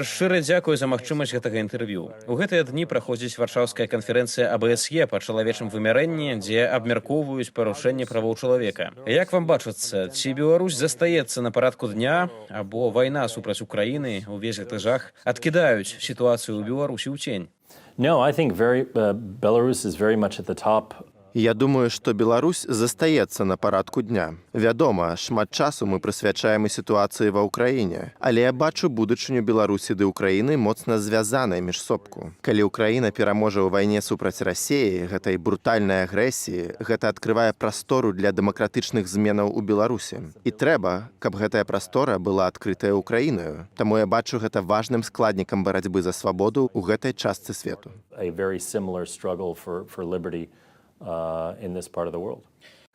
шчыра дзякуе за магчымасць гэтага інтэрв'ю. У гэтыя дні праходзіць варшаўская канферэнцыя АБСЕ па чалавечым вымярэнні, дзе абмяркоўваюць парушэнне правоў чалавека. Як вам бачыцца, ці Беларусь застаецца на парадку дня, або вайна супраць Украіны, увесь гэты жах, адкідаюць сітуацыю ў Беларусі ў цень? No, I think Belarus is very much at the top. Я думаю, што Беларусь застаецца на парадку дня. Вядома, шмат часу мы прысвячаем і сітуацыі ва ўкраіне, але я бачу будучыню Беларусі ды Украіны моцна звязанай між собку. Калі Украіна пераможа ў вайне супраць Расіі, гэтай брутальнай агрэсіі, гэта адкрывае прастору для дэмакратычных зменаў у Беларусі. І трэба, каб гэтая прастора была адкрытая Украінаю. Таму я бачу гэта важным складнікам барацьбы за свабоду ў гэтай частцы свету. A very similar struggle for liberty in this part of the world.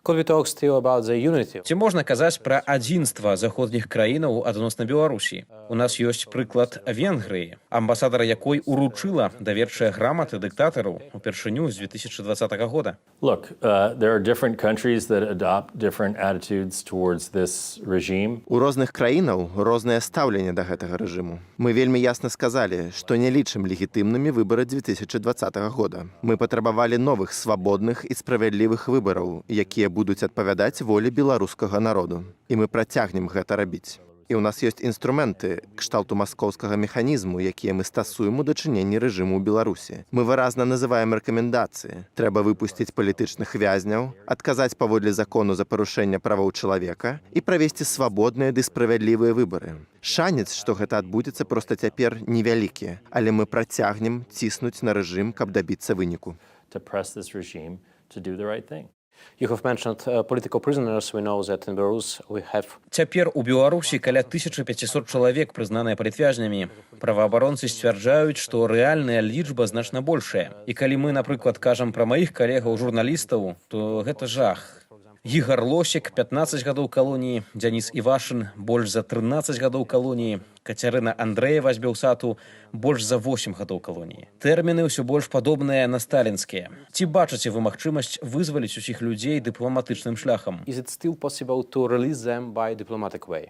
Ці можна казаць пра адзінства заходніх краінаў адносна Беларусі? У нас ёсць прыклад Венгрыі, амбасадара якой уручыла даверчыя граматы дыктатару упершыню з 2020 года. Look, there are different countries that adopt different attitudes towards this regime. У розных краінаў рознае стаўленне да гэтага рэжыму. Мы вельмі ясна сказалі, што не лічым легітымнымі выбары 2020 года. Мы патрабавалі новых свабодных і справядлівых выбараў, якія будуць адпавядаць волі беларускага народу. І мы працягнем гэта рабіць. І ў нас ёсць інструменты кшталту маскоўскага механізму, якія мы стасуем у дачыненні рэжыму ў Беларусі. Мы выразна называем рэкамендацыі. Трэба выпусціць палітычных вязняў, адказаць паводле закону за парушэнне правоў чалавека і правесці свабодныя ды справядлівыя выбары. Шанец, што гэта адбудзецца, проста цяпер невялікі, але мы працягнем ціснуць на рэжым, каб дабіцца выніку. To press this regime to do the right thing. You have mentioned political prisoners. We know that in Belarus we have... Цяпер у Беларусі каля 1500 чалавек прызнаныя палітвязнямі. Праваабаронцы сцвярджаюць, што рэальная лічба значна большая. І калі мы, напрыклад, кажам пра маіх калегаў-журналістаў, то гэта жах. Ігар Лосік, 15 гадоў калоніі, Дзяніс Івашын, больш за 13 гадоў калоніі, Кацярына Андрэева з Белсату, больш за 8 гадоў калоніі. Тэрміны ўсё больш падобныя на сталінскія. Ці бачыце вы магчымасць вызваліць усіх людзей дыпламатычным шляхам? Is it still possible to release them by diplomatic way?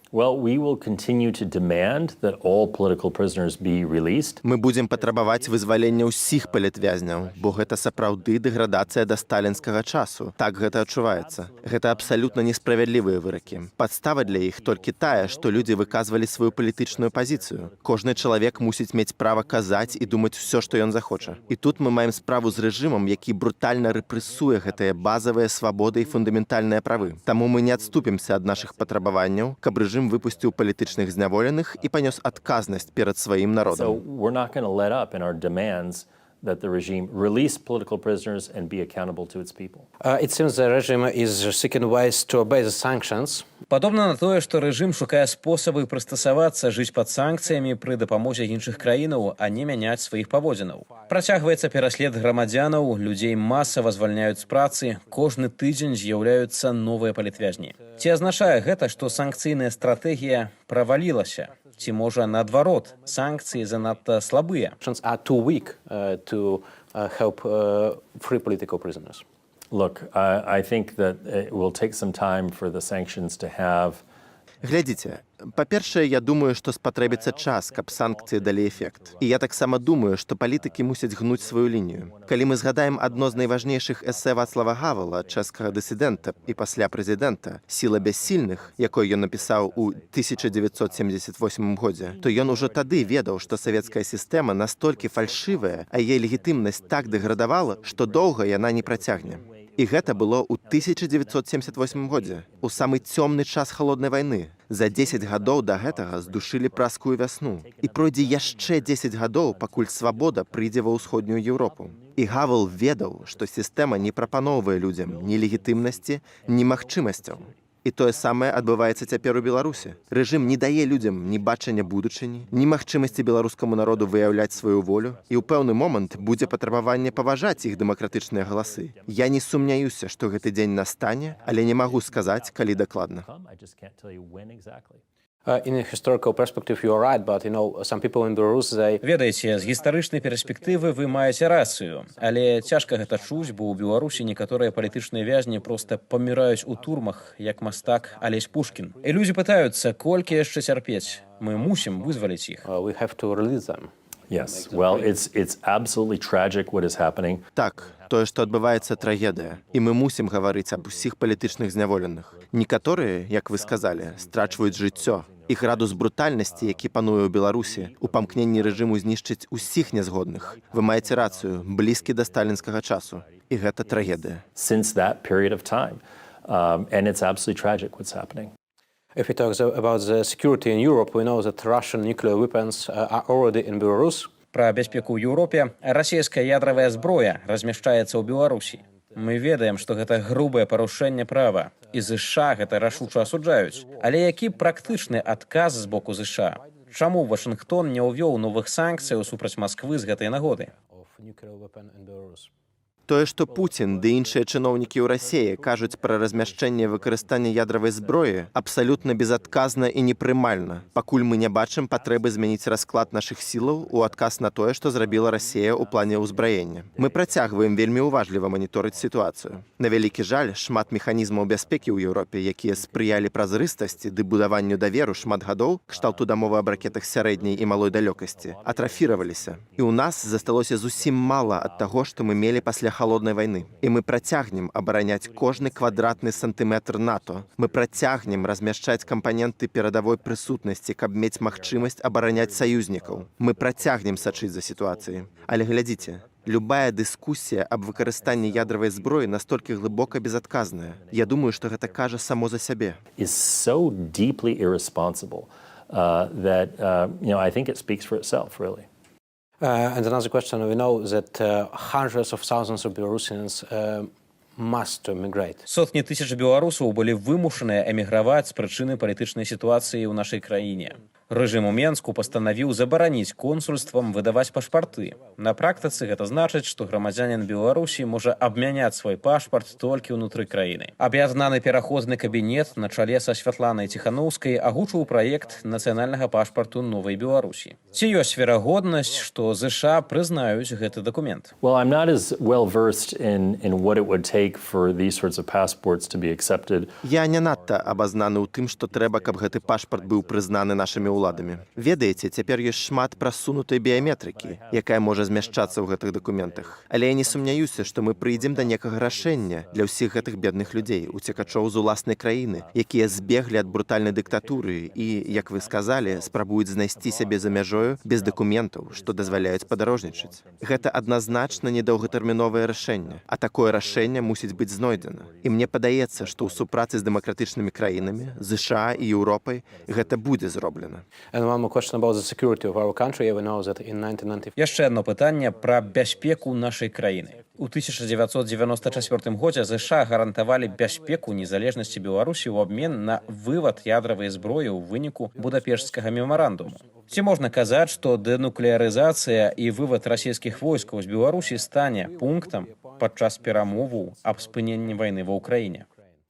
Well, we will continue to demand that all political prisoners be released. Мы будзем патрабаваць вызвалення ўсіх палітвязняў, бо гэта сапраўды дэградацыя да сталінскага часу. Так гэта адчуваецца. Гэта абсалютна несправядлівыя выракі. Падстава для іх толькі тая, што людзі выказвалі сваю палітычную пазіцыю. Кожны чалавек мусіць мець права казаць і думаць усё, што ён захоча. І тут мы маем справу з рэжымам, які брутальна рэпрэсуе гэтыя базавыя свабоды і фундаментальныя правы. Таму мы не адступімся ад нашых патрабаванняў, каб рэжым выпусціў палітычных зняволеных і панёс адказнасць перад сваім народам. So we're not going to let up in our demands that the regime release political prisoners and be accountable to its people. It seems the regime is seeking ways to obey the sanctions. Падобна на тое, што рэжым шукае спосабы прыстасавацца жыць пад санкцыямі пры дапамозе іншых краінаў, а не мяняць сваіх паводзінаў. Працягваецца пераслед грамадзянаў, людзей масава звальняюць з працы, кожны тыдзень з'яўляюцца новыя палітвязні. Ці азначае гэта, што санкцыйная стратэгія правалілася? Ці можа наадварот, санкцыі занадта слабыя? Are too weak to help free political prisoners. Look, I think that it will take some time for the sanctions to have. Глядзіце, па-першае, я думаю, што спатрэбіцца час, каб санкцыі далі эфект. І я таксама думаю, што палітыкі мусяць гнуць сваю лінію. Калі мы згадаем адно з найважнейшых эсэ Вацлава Гавала, чэшскага дысідэнта і пасля прэзідэнта, «Сіла бяссільных», якой ён напісаў у 1978 годзе, то ён ужо тады ведаў, што савецкая сістэма настолькі фальшывая, а яе легітымнасць так дэградавала, што доўга яна не працягне. І гэта было ў 1978 годзе, у самы цёмны час халоднай вайны. За 10 гадоў да гэтага здушылі праскую вясну. І пройдзе яшчэ 10 гадоў, пакуль свабода прыйдзе ва ўсходнюю Еўропу. І Гавал ведаў, што сістэма не прапаноўвае людзям ні легітымнасці, ні магчымасцяў. І тое самае адбываецца цяпер у Беларусі. Рэжым не дае людзям ні бачання будучыні, ні магчымасці беларускаму народу выяўляць сваю волю, і ў пэўны момант будзе патрабаванне паважаць іх дэмакратычныя галасы. Я не сумняюся, што гэты дзень настане, але не магу сказаць, калі дакладна. In a historical perspective, you are right, but some people in Belarus, they... Ведаеце, з гістарычнай перспектывы вы маеце рацыю, але цяжка гэта чуць, бо ў Беларусі некаторыя палітычныя вязні проста паміраюць у турмах, як мастак Алесь Пушкін. І людзі пытаюцца, колькі яшчэ цярпець. Мы мусім вызваліць іх. We have to release them. Yes, well, it's absolutely tragic what is happening. Так, тое, што адбываецца, трагедыя. І мы мусім гаварыць аб усіх палітычных зняволеных. Некаторыя, як вы сказалі, страчваюць жыццё. І градус брутальнасці, які пануе ў Беларусі, у памкненні рэжыму знішчыць усіх нязгодных. Вы маеце рацыю, блізкі да сталінскага часу. І гэта трагедыя. Since that period of time. And it's absolutely tragic what's happening. If we talk about the security in Europe, we know that Russian nuclear weapons are already in Belarus. Пра бяспеку ў Еўропе, расійская ядравая зброя размяшчаецца ў Беларусі. Мы ведаем, што гэта грубае парушэнне права, і ЗША гэта рашуча асуджаюць. Але які практычны адказ з боку ЗША? Чаму Вашынгтон не ўвёў новых санкцыяў супраць Масквы з гэтай нагоды? Тое, што Пуцін ды іншыя чыноўнікі ў Расіі кажуць пра размяшчэнне выкарыстання ядравай зброі, абсалютна безадказна і непрымальна, пакуль мы не бачым патрэбы змяніць расклад нашых сілаў у адказ на тое, што зрабіла Расія ў плане ўзбраення. Мы працягваем вельмі ўважліва маніторыць сітуацыю. На вялікі жаль, шмат механізмаў бяспекі ў Еўропе, якія спрыялі празрыстасці ды будаванню даверу шмат гадоў, кшталту дамовы аб ракетах сярэдняй і малой далёкасці, атрафіраваліся. І ў нас засталося зусім мала ад таго, што мы мелі пасля холодной войны. И мы працягнем абараняць кожны квадратны сантыметр НАТО. Мы працягнем размяшчаць кампаненты перадавой прысутнасці, каб мець магчымасць абараняць саюзнікаў. Мы працягнем сачыць за сітуацыяй. Але глядзіце, любая дыскусія аб выкарыстанні ядравай зброі настолькі глыбока безадказная. Я думаю, што гэта кажа само за сябе. Is so deeply irresponsible that I think it speaks for itself, really. And another question, we know that hundreds of thousands of Belarusians must migrate. Сотні тысяч беларусаў былі вымушаныя эміграваць з прычыны палітычнай сітуацыі ў нашай краіне. Рэжым у Менску пастанавіў забараніць консульствам выдаваць пашпарты. На практыцы гэта значыць, што грамадзянін Беларусі можа абмяняць свой пашпарт толькі ўнутры краіны. Аб'яднаны пераходны кабінет на чале са Святланай Ціханаўскай агучыў праект нацыянальнага пашпарту Новай Беларусі. Ці ёсць верагоднасць, што ЗША прызнаюць гэты дакумент? Well, I'm not as well versed in what it would take for these sorts of passports to be accepted. Я не надта абазнаны ў тым, што трэба, каб гэты пашпарт быў прызнаны нашымі ўладамі. Ведаеце, цяпер ёсць шмат прасунутай біяметрыкі, якая можа змяшчацца ў гэтых дакументах. Але я не сумняюся, што мы прыйдзем да некага рашэння для ўсіх гэтых бедных людзей, уцекачоў з уласнай краіны, якія збеглі ад брутальнай дыктатуры і, як вы сказалі, спрабуюць знайсці сябе за мяжою без дакументаў, што дазваляюць падарожнічаць. Гэта адназначна недоўгатэрміновае рашэнне, а такое рашэнне мусіць быць знойдзена. І мне падаецца, што ў супрацы з дэмакратычнымі краінамі, ЗША і Еўропай гэта будзе зроблена. And one more question about the security of our country. We know that in 1990... Яшчэ одно пытанне пра бяспеку нашай краіны. У 1994 годзе ЗША гарантавалі бяспеку незалежнасці Беларусі ў абмен на вывад ядравай зброі ў выніку Будапешцкага мемарандуму. Ці можна казаць, што дэнуклеарызацыя і вывад расійскіх войскаў з Беларусі стане пунктам падчас перамоваў аб спыненні вайны ва ўкраіне?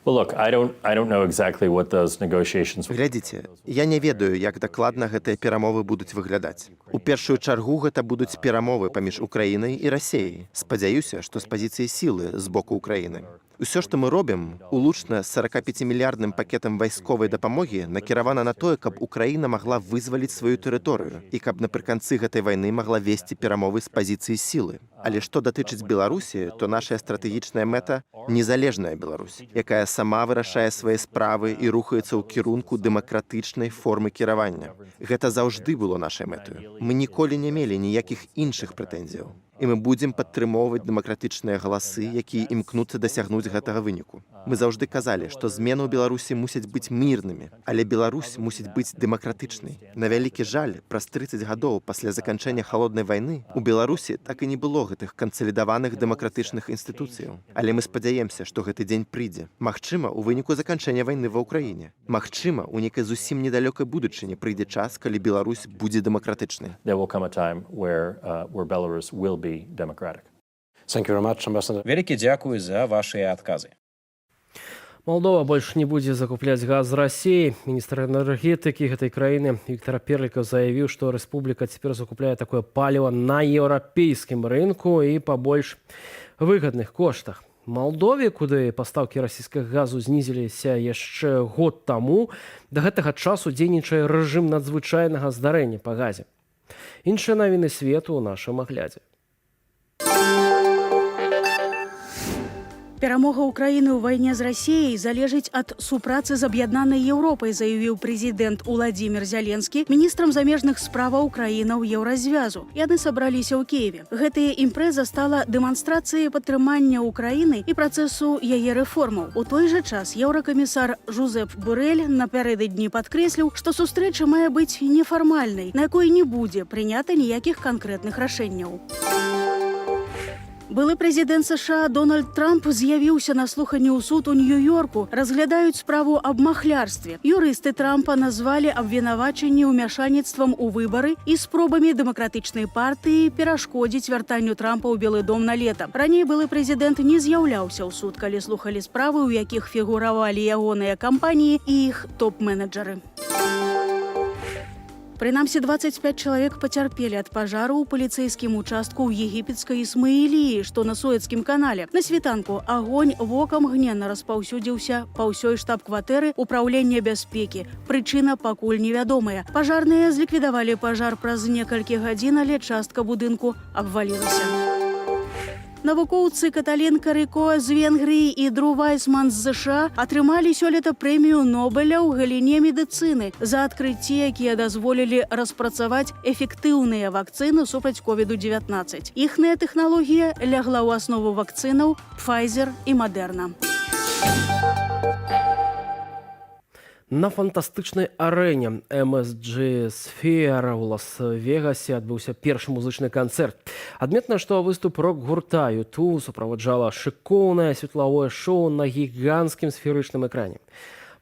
Well, look, I don't know exactly what those negotiations. Глядзіце, я не ведаю, як дакладна гэтыя перамовы будуць выглядаць. У першую чаргу гэта будуць перамовы паміж Украінай і Расіяй. Спадзяюся, што з пазіцыі сілы з боку Украіны. Усё, што мы робім, улучна 45-мільярдным пакетам вайсковай дапамогі накіравана на тое, каб Украіна магла вызваліць сваю тэрыторыю і каб напрыканцы гэтай вайны магла весці перамовы з пазіцыі сілы. Але што датычыць Беларусі, то наша стратэгічная мэта – незалежная Беларусь, якая сама вырашае свае справы і рухаецца ў кірунку дэмакратычнай формы кіравання. Гэта заўжды было нашай мэтаю. Мы ніколі не мелі ніякіх іншых прэтэнзіяў. І мы будзем падтрымоўваць дэмакратычныя галасы, якія імкнуцца дасягнуць гэтага выніку. Мы заўжды казалі, што змены ў Беларусі мусяць быць мірнымі, але Беларусь мусіць быць дэмакратычнай. На вялікі жаль, праз 30 гадоў пасля заканчэння халоднай вайны у Беларусі так і не было гэтых кансалідаваных дэмакратычных інстытуцыяў. Але мы спадзяемся, што гэты дзень прыйдзе. Магчыма, у выніку заканчэння вайны ва ўкраіне. Магчыма, у нейкай зусім недалёкай будучыні прыйдзе час, калі Беларусь будзе дэмакратычнай. There will come a time where Belarus will be democratic. Вялікі дзякуй за вашыя адказы. Молдова больш не будзе закупляць газ з Расіі. Міністр энергетыкі гэтай краіны Віктор Перлікаў заявіў, што рэспубліка цяпер закупляе такое паліва на еўрапейскім рынку і па больш выгадных коштах. Молдове, куды пастаўкі расійскага газу знізіліся яшчэ год таму, да гэтага часу дзейнічае рэжым надзвычайнага здарэння па газе. Іншыя навіны свету ў нашым аглядзе. Перамога Украіны ў вайне з Расіяй залежыць ад супрацы з аб'яднанай Еўропай, заявіў прэзідэнт Уладзімір Зяленскі міністрам замежных справаў краінаў Еўразвязу. Яны сабраліся ў Кіеве. Гэтая імпрэза стала дэманстрацыяй падтрымання Украіны і працэсу яе рэформаў. У той жа час еўракамісар Жозеп Борель напярэдадні падкрэсліў, што сустрэча мае быць нефармальнай, на якой не будзе прынята ніякіх канкрэтных рашэнняў. Былы прэзідэнт США Дональд Трамп з'явіўся на слуханні ў суд у Нью-Йорку. Разглядаюць справу аб махлярстве. Юрысты Трампа назвалі абвінавачанні ўмяшаніцтвам у выбары і спробамі дэмакратычнай партыі перашкодзіць вяртанню Трампа ў Белы дом на лета. Раней былы прэзідэнт не з'яўляўся ў суд, калі слухалі справы, у якіх фігуравалі ягоныя кампаніі і іх топ-менеджары. Прынамсі 25 чалавек пацярпелі ад пажару ў паліцэйскім участку ў егіпецкай Ісмаіліі, што на Суэцкім канале. На світанку агонь вокам гненна распаўсюдзіўся па ўсёй штаб-кватэры ўпраўлення бяспекі. Прычына пакуль невядомая. Пажарныя зліквідавалі пажар праз некалькі гадзін, але частка будынку абвалілася. Навукоўцы Каталін Карыко з Венгрыі і Дру Вайсман з США атрымалі сёлета прэмію Нобеля ў галіне медыцыны за адкрыцці, якія дазволілі распрацаваць эфектыўныя вакцыны супраць COVID-19. Іхная тэхналогія лягла ў аснову вакцынаў Pfizer і Moderna. На фантастычнай арэне MSG Sphere ў Лас-Вегасе адбыўся першы музычны канцэрт. Адметна, што выступ рок-гурта U2 суправаджала шыкоўнае светлавое шоу на гіганцкім сферычным экране.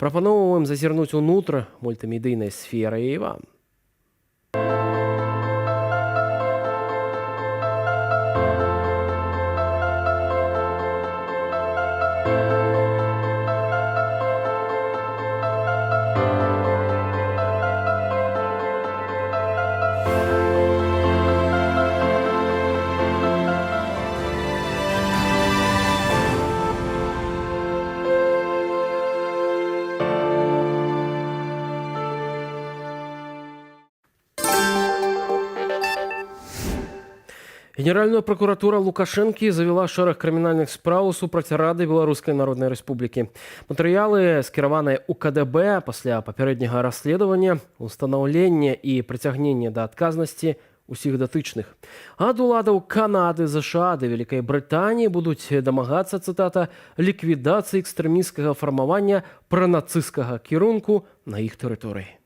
Прапаноўваем зазірнуць унутр мультымедыйнай сферы і вам. Генеральная прокуратура Лукашэнкі завела шэраг крымінальных спраў супраць Рады Беларускай Народнай Рэспублікі. Матэрыялы скіраваныя ў КДБ пасля папярэдняга расследавання, устанаўлення і прыцягнення да адказнасці усіх датычных. Ад уладаў Канады, США ды Вялікай Брытаніі будуць дамагацца, цытата, ліквідацыі экстрэмісцкага фармавання пранацысцкага кірунку на іх тэрыторыі.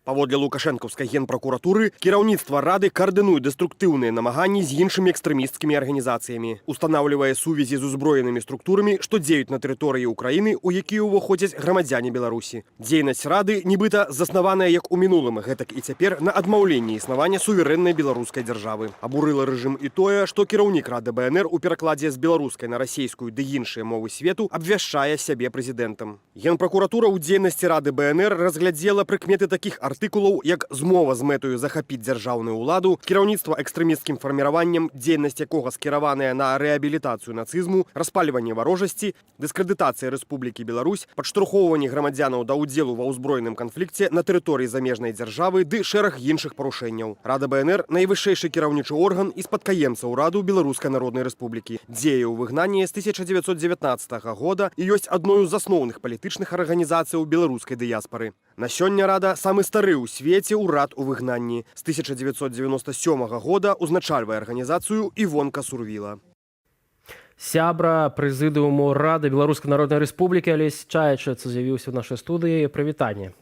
Паводле лукашэнкаўскай генпракуратуры, кіраўніцтва Рады каардынуе дэструктыўныя намаганні з іншымі экстрэмісцкімі арганізацыямі, устанаўлівае сувязі з узброенымі структурамі, што дзеюць на тэрыторыі Украіны, у якія ўваходзяць грамадзяне Беларусі. Дзейнасць Рады нібыта заснаваная як у мінулым, гэтак і цяпер на адмаўленні існавання суверэннай беларускай дзяржавы. Абурыла рэжым і тое, што кіраўнік Рады БНР у перакладзе з беларускай на расейскую ды іншыя мовы свету абвяшчае сябе прэзідэнтам. Генпракуратура ў дзейнасці Рады БНР разглядзела прыкметы такіх артыкулаў, як змова з мэтаю захапіць дзяржаўную ўладу, кіраўніцтва экстрэмісцкім фарміраваннем, дзейнасць якога скіраваная на рэабілітацыю нацызму, распальванне варожасці, дыскрэдытацыя Рэспублікі Беларусь, падштурхоўванне грамадзянаў да ўдзелу ва ўзброеным канфлікце на тэрыторыі замежнай дзяржавы ды шэраг іншых парушэнняў. Рада БНР – найвышэйшы кіраўнічы орган і спадкаемца ўраду Беларускай Народнай Рэспублікі. Дзее ў выгнанні з 1919 года і ёсць адною з асноўных палітычных арганізацыяў беларускай дыяспары. На сёння Рада – самы стары стары ў свеце ўрад у выгнанні. З 1997 года узначальвае арганізацыю Івонка Сурвіла. Сябра прэзідыуму Рады Беларускай Народнай Рэспублікі Алесь Чаячыц з'явіўся ў нашай студыі. Прывітанне.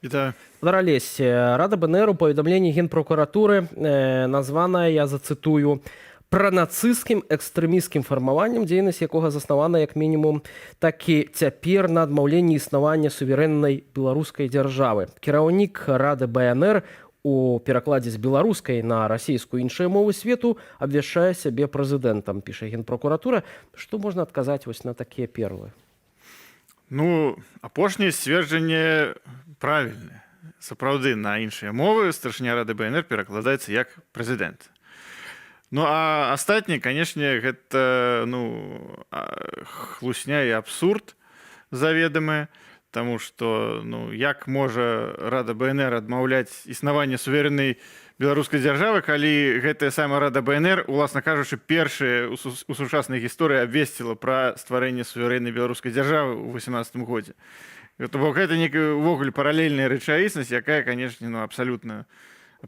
Вітаю. Алесь, Рада БНР у паведамленні Генпрокуратуры названая, я зацытую, пранацысцкім экстрэмісцкім фармаваннем, дзейнасць якога заснавана як мінімум такі цяпер на адмаўленні існавання суверэннай беларускай дзяржавы. Кіраўнік Рады БНР у перакладзе з беларускай на расійскую іншыя мовы свету абвяшчае сябе прэзідэнтам, піша Генпрокуратура. Што можна адказаць вось на такія перлы? Ну, апошняе сцверджанне правільнае. Сапраўды, на іншыя мовы старшыня Рады БНР перакладаецца як прэзідэнт. Ну, а астатняе, канешне, гэта хлусня і абсурд заведамы, таму што як можа Рада БНР адмаўляць існаванне суверэннай беларускай дзяржавы, калі гэтая самая Рада БНР, уласна кажучы, першая у сучаснай гісторыі абвесціла пра стварэнне суверэннай беларускай дзяржавы ў 18 годзе. Бо гэта некая ўвогуле паралельная рэчаіснасць, якая, канешне, абсалютна,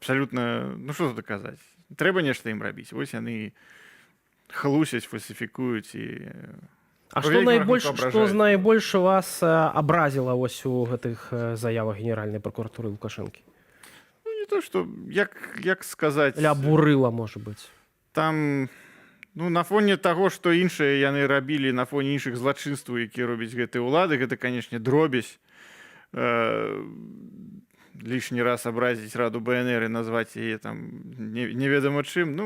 што тут казаць? Трэба нешта ім рабіць. Вось яны хлусяць, фальсіфікуюць і... А што найбольш вас абразіла вось у гэтых заявах Генеральнай прокуратуры Лукашэнкі? Ну, не то, што, як сказаць... Ля абурыла, можа быць. Там, на фоне таго, што іншыя яны рабілі, на фоне іншых злачынстваў, які робяць гэтыя ўлады, гэта, канешне, дробязь. Лішні раз абразіць Раду БНР і назваць яе там неведама чым,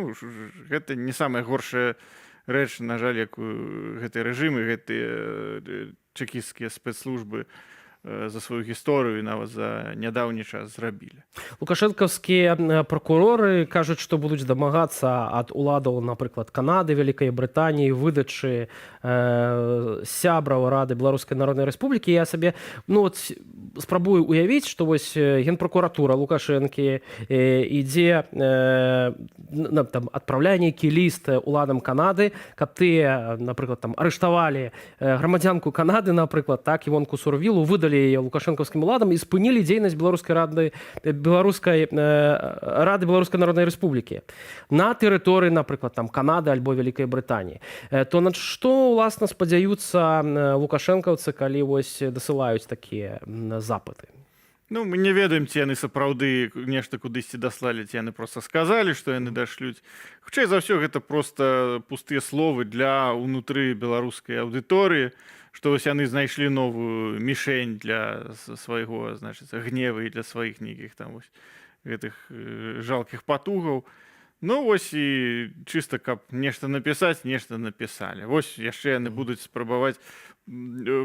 гэта не самая горшая рэч, на жаль, якую гэтыя рэжымы, гэтыя чэкісцкія спецслужбы за сваю гісторыю і нават за нядаўні час зрабілі. Лукашэнкаўскія пракуроры кажуць, што будуць дамагацца ад уладаў, напрыклад, Канады, Вялікай Брытаніі, выдачы сябраў Рады Беларускай Народнай Рэспублікі. Я сабе спрабую уявіць, што вось Генпрокуратура Лукашэнкі ідзе, адпраўляе нейкі ліст уладам Канады, каб тыя, напрыклад, арыштавалі грамадзянку Канады, напрыклад, так, Івонку Сурвілу, выдалі яе лукашэнкаўскім уладам і спынілі дзейнасць Рады Беларускай Народнай Рэспублікі на тэрыторыі, напрыклад, Канады альбо Вялікай Брытаніі. То на што, уласна, спадзяюцца лукашэнкаўцы, калі вось дасылаюць такія запыты? Ну, мы не ведаем, ці яны сапраўды нешта кудысьці даслалі, ці яны проста сказалі, што яны дашлюць. Хутчэй за ўсё, гэта проста пустыя словы для ўнутры беларускай аўдыторыі, што вось яны знайшлі новую мішень для свайго, значыць, гневу і для сваіх нейкіх там вось гэтых жалкіх патугаў. Ну, вось і чыста, каб нешта напісаць, нешта напісалі. Вось яшчэ яны будуць спрабаваць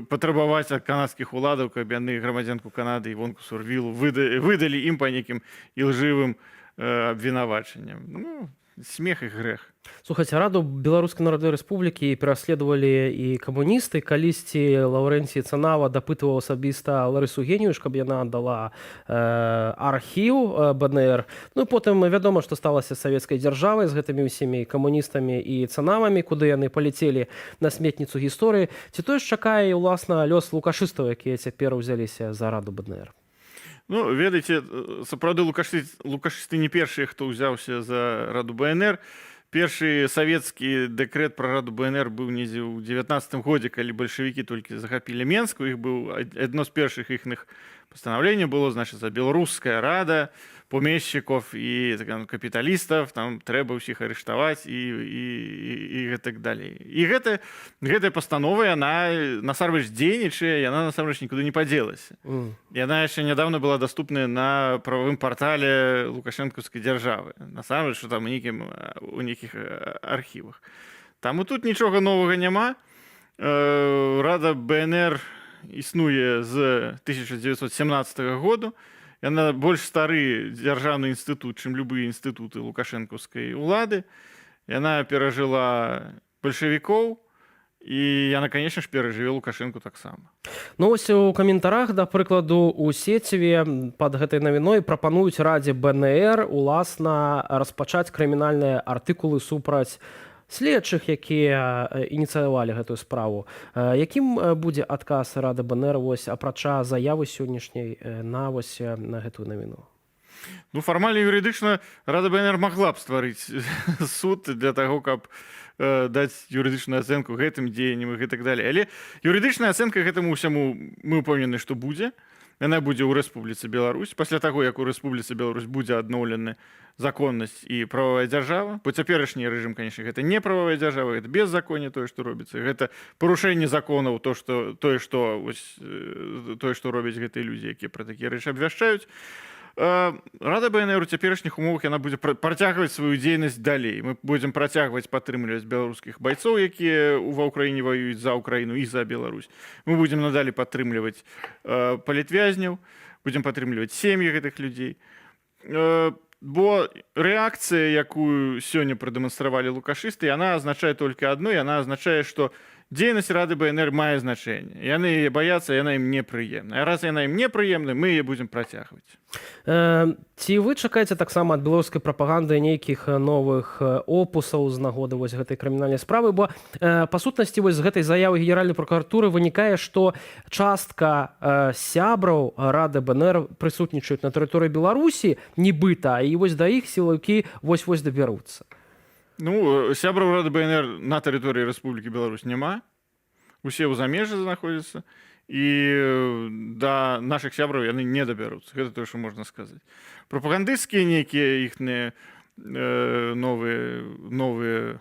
патрабаваць ад канадскіх уладаў, каб яны грамадзянку Канады Івонку Сурвілу выдалі ім па нейкім ілжывым абвінавачанням. Ну, смех і грэх. Слухайце, Раду Беларускай Народнай Рэспублікі пераследавалі і камуністы. Калісьці Лаўрэнцій Цанава дапытваў асабіста Ларысу Генію, каб яна аддала архіў БНР. Ну і потым вядома, што сталася з савецкай дзяржавай, з гэтымі ўсімі камуністамі і цанавамі, куды яны паляцелі на сметніцу гісторыі. Ці тое ж чакае, уласна, лёс лукашыстаў, якія цяпер узяліся за Раду БНР? Ну, ведаеце, сапраўды лукашысты не першыя, хто ўзяўся за Раду БНР. Першы савецкі дэкрэт пра Раду БНР быў недзе ў 19 годзе, калі бальшавікі толькі захапілі Менск. У іх быў адно з першых іхных пастанаўленняў было, значыць, беларуская рада помещиков і капіталістаў, там трэба ўсіх арыштаваць і гэтак далей. І гэтая пастанова, яна насамрэч дзейнічае, яна насамрэч нікуды не падзелася. Яна яшчэ нядаўна была даступная на прававым партале лукашэнкаўскай дзяржавы. Насамрэч, што там у нейкіх архівах. Там і тут нічога новага няма. Рада БНР існуе з 1917 году. Яна больш стары дзяржаўны інстытут, чым любыя інстытуты лукашэнкаўскай улады. Яна перажыла бальшавікоў, і яна, канешне ж, перажыве Лукашэнку таксама. Ну, вось у каментарах, да прыкладу, у сеціве пад гэтай навіной прапануюць Радзе БНР уласна распачаць крымінальныя артыкулы супраць следчых, якія ініцыявалі гэтую справу. Якім будзе адказ Рады БНР вось апрача заявы сённяшняй на вось на гэтую навіну? Ну, фармальна юрыдычна Рада БНР магла б стварыць суд для таго, каб даць юрыдычную ацэнку гэтым дзеянням і гэтак далее. Але юрыдычная ацэнка гэтаму ўсяму мы ўпэўнены, што будзе. Яна будзе ў Рэспубліцы Беларусь. Пасля таго, як у Рэспубліцы Беларусь будзе адноўлены законнасць і прававая дзяржава. Бо цяперашні рэжым, канешне, гэта не прававая дзяржава, гэта беззаконне тое, што робіцца. Гэта парушэнне законаў, тое, што робяць гэтыя людзі, якія пра такія рэчы абвяшчаюць. Рада БНР у цяперашніх умовах яна будзе працягваць сваю дзейнасць далей. Мы будзем працягваць падтрымліваць беларускіх байцоў, якія ва ўкраіне ваююць за ўкраіну і за Беларусь. Мы будзем надалей падтрымліваць палітвязняў, будзем падтрымліваць сем'і гэтых людзей. Бо рэакцыя, якую сёння прадэманстравалі лукашысты, яна азначае толькі адно, яна азначае, што дзейнасць Рады БНР мае значэнне. Яны яе баяцца, яна ім непрыемная. А раз яна ім непрыемная, мы яе будзем працягваць. Ці вы чакаеце таксама ад беларускай прапаганды нейкіх новых опусаў з нагоды вось гэтай крымінальнай справы? Бо па сутнасці вось з гэтай заявы Генеральнай пракуратуры вынікае, што частка сябраў Рады БНР прысутнічаюць на тэрыторыі Беларусі нібыта, і вось да іх сілаўкі вось-вось дабяруцца. Ну, сябраў Рады БНР на тэрыторыі Рэспублікі Беларусь няма. Усе ў замежжы знаходзяцца. І да нашых сябраў яны не дабяруцца. Гэта тое, што можна сказаць. Прапагандысцкія нейкія іхныя новыя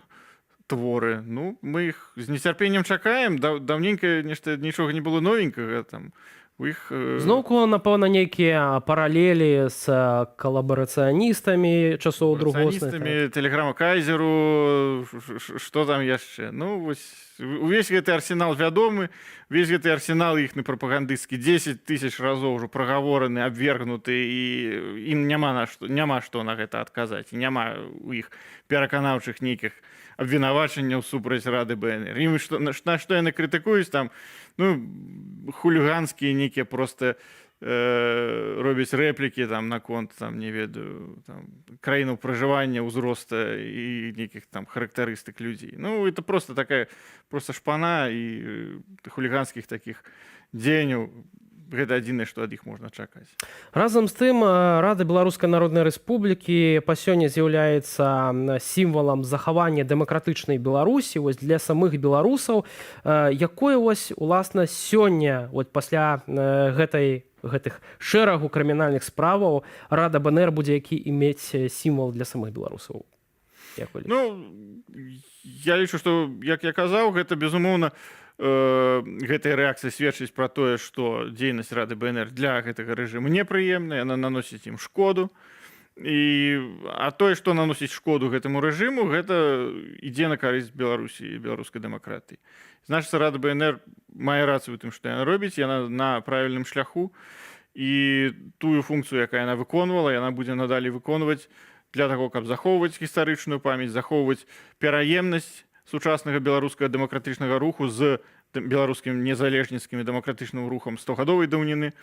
творы. Ну, мы іх з нецярпеннем чакаем. Даўненька нічога не было новенькага там. Зноўку, напэўна, нейкія паралелі з калабарацыяністамі часоў другой сваёй. Тэлеграма Кайзеру, што там яшчэ. Ну, вось увесь гэты арсенал вядомы, увесь гэты арсенал іхны прапагандысцкі 10 000 разоў ўжо прагавораны, абвергнуты, і ім няма што на гэта адказаць. Няма у іх пераканаўчых нейкіх абвінавачанняў супраць Рады БНР. Ім на што яны крытыкуюць там, ну, хуліганскія нейкія проста робяць рэплікі там наконт, там, не ведаю, там, краіну пражывання, ўзроста і нейкіх там характарыстык людзей. Ну, это просто такая шпана і хуліганскіх такіх дзеянняў. Гэта адзінае, што ад іх можна чакаць. Разам з тым, Рада Беларускай Народнай Рэспублікі па сёння з'яўляецца сімвалам захавання дэмакратычнай Беларусі вось для самых беларусаў. Якое вось, уласна, сёння, пасля гэтых шэрагу крымінальных справаў, Рада БНР будзе які мець сімвал для самых беларусаў? Ну, я лічу, што, як я казаў, гэта, безумоўна, гэтая рэакцыя сведчыць пра тое, што дзейнасць Рады БНР для гэтага рэжыму непрыемная, яна наносіць ім шкоду. А тое, што наносіць шкоду гэтаму рэжыму, гэта ідзе на карысць Беларусі і беларускай дэмакратыі. Значыцца, Рада БНР мае рацыю ў тым, што яна робіць, яна на правільным шляху, і тую функцыю, якая яна выконвала, яна будзе надалей выконваць для таго, каб захоўваць гістарычную памяць, захоўваць пераемнасць сучаснага беларускага дэмакратычнага руху з беларускім незалежніцкім і дэмакратычным рухам 100гадовай даўніны.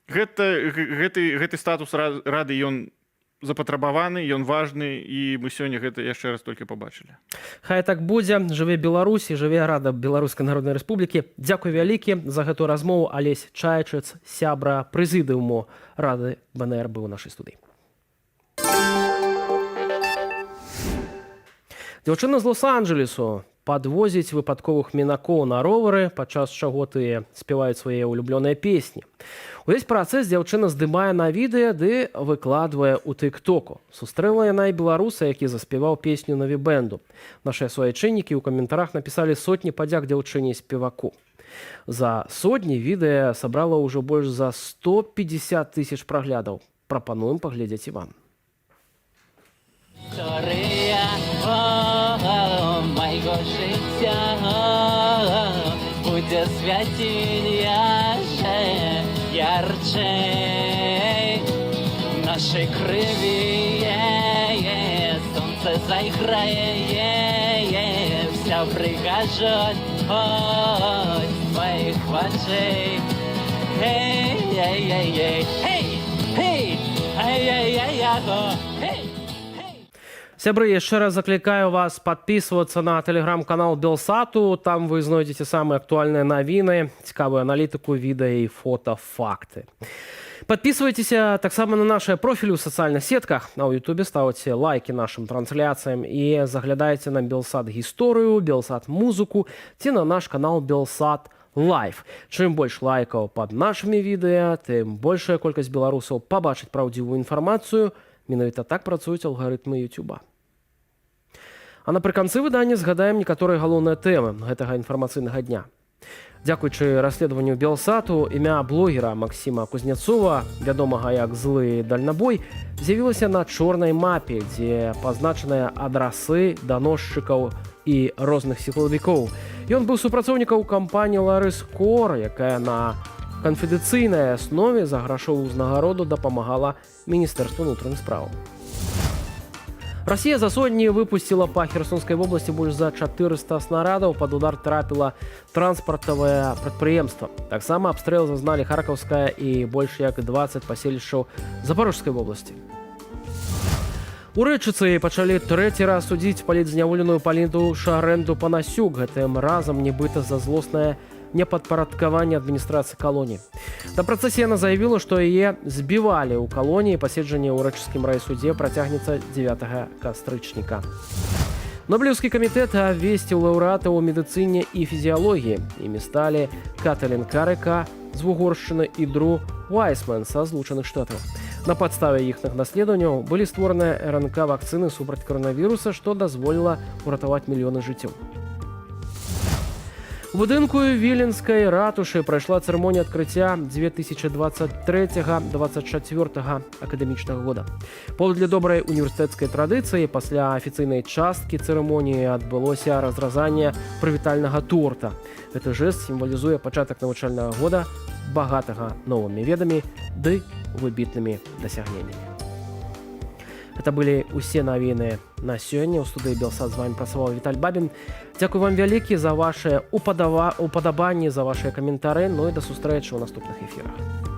Гэты статус Рады, ён запатрабаваны, ён важны, і мы сёння гэта яшчэ раз толькі пабачылі. Хай так будзе. Жыве Беларусь і жыве Рада Беларускай Народнай Рэспублікі. Дзякуй вялікі за гэтую размову. Алесь Чайчыц, сябра прэзідыуму Рады БНР, быў у нашай студыі. Дзяўчына з Лос-Анджелесу падвозіць выпадковых мінакоў на ровары, падчас чаго тыя спяваюць свае ўлюблёныя песні. Увесь працэс дзяўчына здымае на відэа ды выкладвае ў тык-току. Сустрэла яна і беларуса, які заспяваў песню на вібэнду. Нашыя суайчыннікі ў каментарах напісалі сотні падзяк дзяўчыне і спеваку. За сотні відэа сабрала ўжо больш за 150 000 праглядаў. Прапануем паглядзець і вам. Майго жыцця будзе свяціць яшчэ ярчэй нашай крыві сонца зайграе вся прыгажосць тваіх вачэй хей Сябры, яшчэ раз закликаю вас подписываться на телеграм-канал Белсату. Там вы знойдзеце самые актуальныя навіны, цікавую аналітыку, відэа і фотофакты. Подписывайтесь таксама на наши профили в социальных сетках. А ў Ютубе ставьте лайки нашим трансляциям и заглядайте на Белсат Гісторыю, Белсат Музыку, ці на наш канал Белсат Лайв. Чым больш лайкаў под нашими відэа, тым большая колькасць беларусаў побачыць праўдзівую інфармацыю. Менавіта так працуюць алгарытмы Ютуба. А напрыканцы выдання згадаем некаторыя галоўныя тэмы гэтага інфармацыйнага дня. Дзякуючы расследаванню Белсату, імя блогера Максима Кузнецова, вядомага як «Злы дальнабой», з'явілася на чорнай мапе, дзе пазначаныя адрасы даносчыкаў і розных сілавікоў. Ён быў супрацоўнікам кампаніі «Ларис Кор», якая на канфідэнцыйнай аснове за грашовую ўзнагароду дапамагала Міністэрству ўнутраных спраў. Россия за сотни выпустила по Херсонской области больше за 400 снарядов. Под удар трапило транспортовое предприемство. Так само обстрел зазнали Харьковская и больше як 20 поселішчаў Запорожской области. У Рэчыцы пачалі трэці раз судзіць палітзняволеную Паліну Шарэнду Панасюк, гэтым разам нібыта за злоснае непадпарадкаванне адміністрацыі калоніі. На працэсе яна заявіла, што яе збівалі ў калоніі, паседжанне ў рэчыцкім райсудзе працягнецца 9 кастрычніка. Нобелевскі камітэт абвесціў лаўрэатаў у медыцыне і фізіялогіі. Імі сталі Каталін Карыка з Угоршчыны і Дру Уайсман са Злучаных Штатаў. На падставе іхных даследаванняў былі створаныя РНК-вакцыны супраць каранавіруса, што дазволіла ўратаваць мільёны жыццёў. У будынку Віленскай ратушы прайшла цырымонія адкрыцця 2023-2024 акадэмічнага года. Паводле добрай універсітэцкай традыцыі, пасля афіцыйнай часткі цырымоніі адбылося разразанне прывітальнага торта. Гэты жэст сімвалізуе пачатак навучальнага года, багатага новымі ведамі ды выбітнымі дасягненнямі. Это были усе навіны на сёння. У студыі Белсат з вами працаваў Віталь Бабін. Дзякуй вам вялікі за ваши упадабанні, за ваши каментары. Ну і да сустрэчы ў наступных эфірах.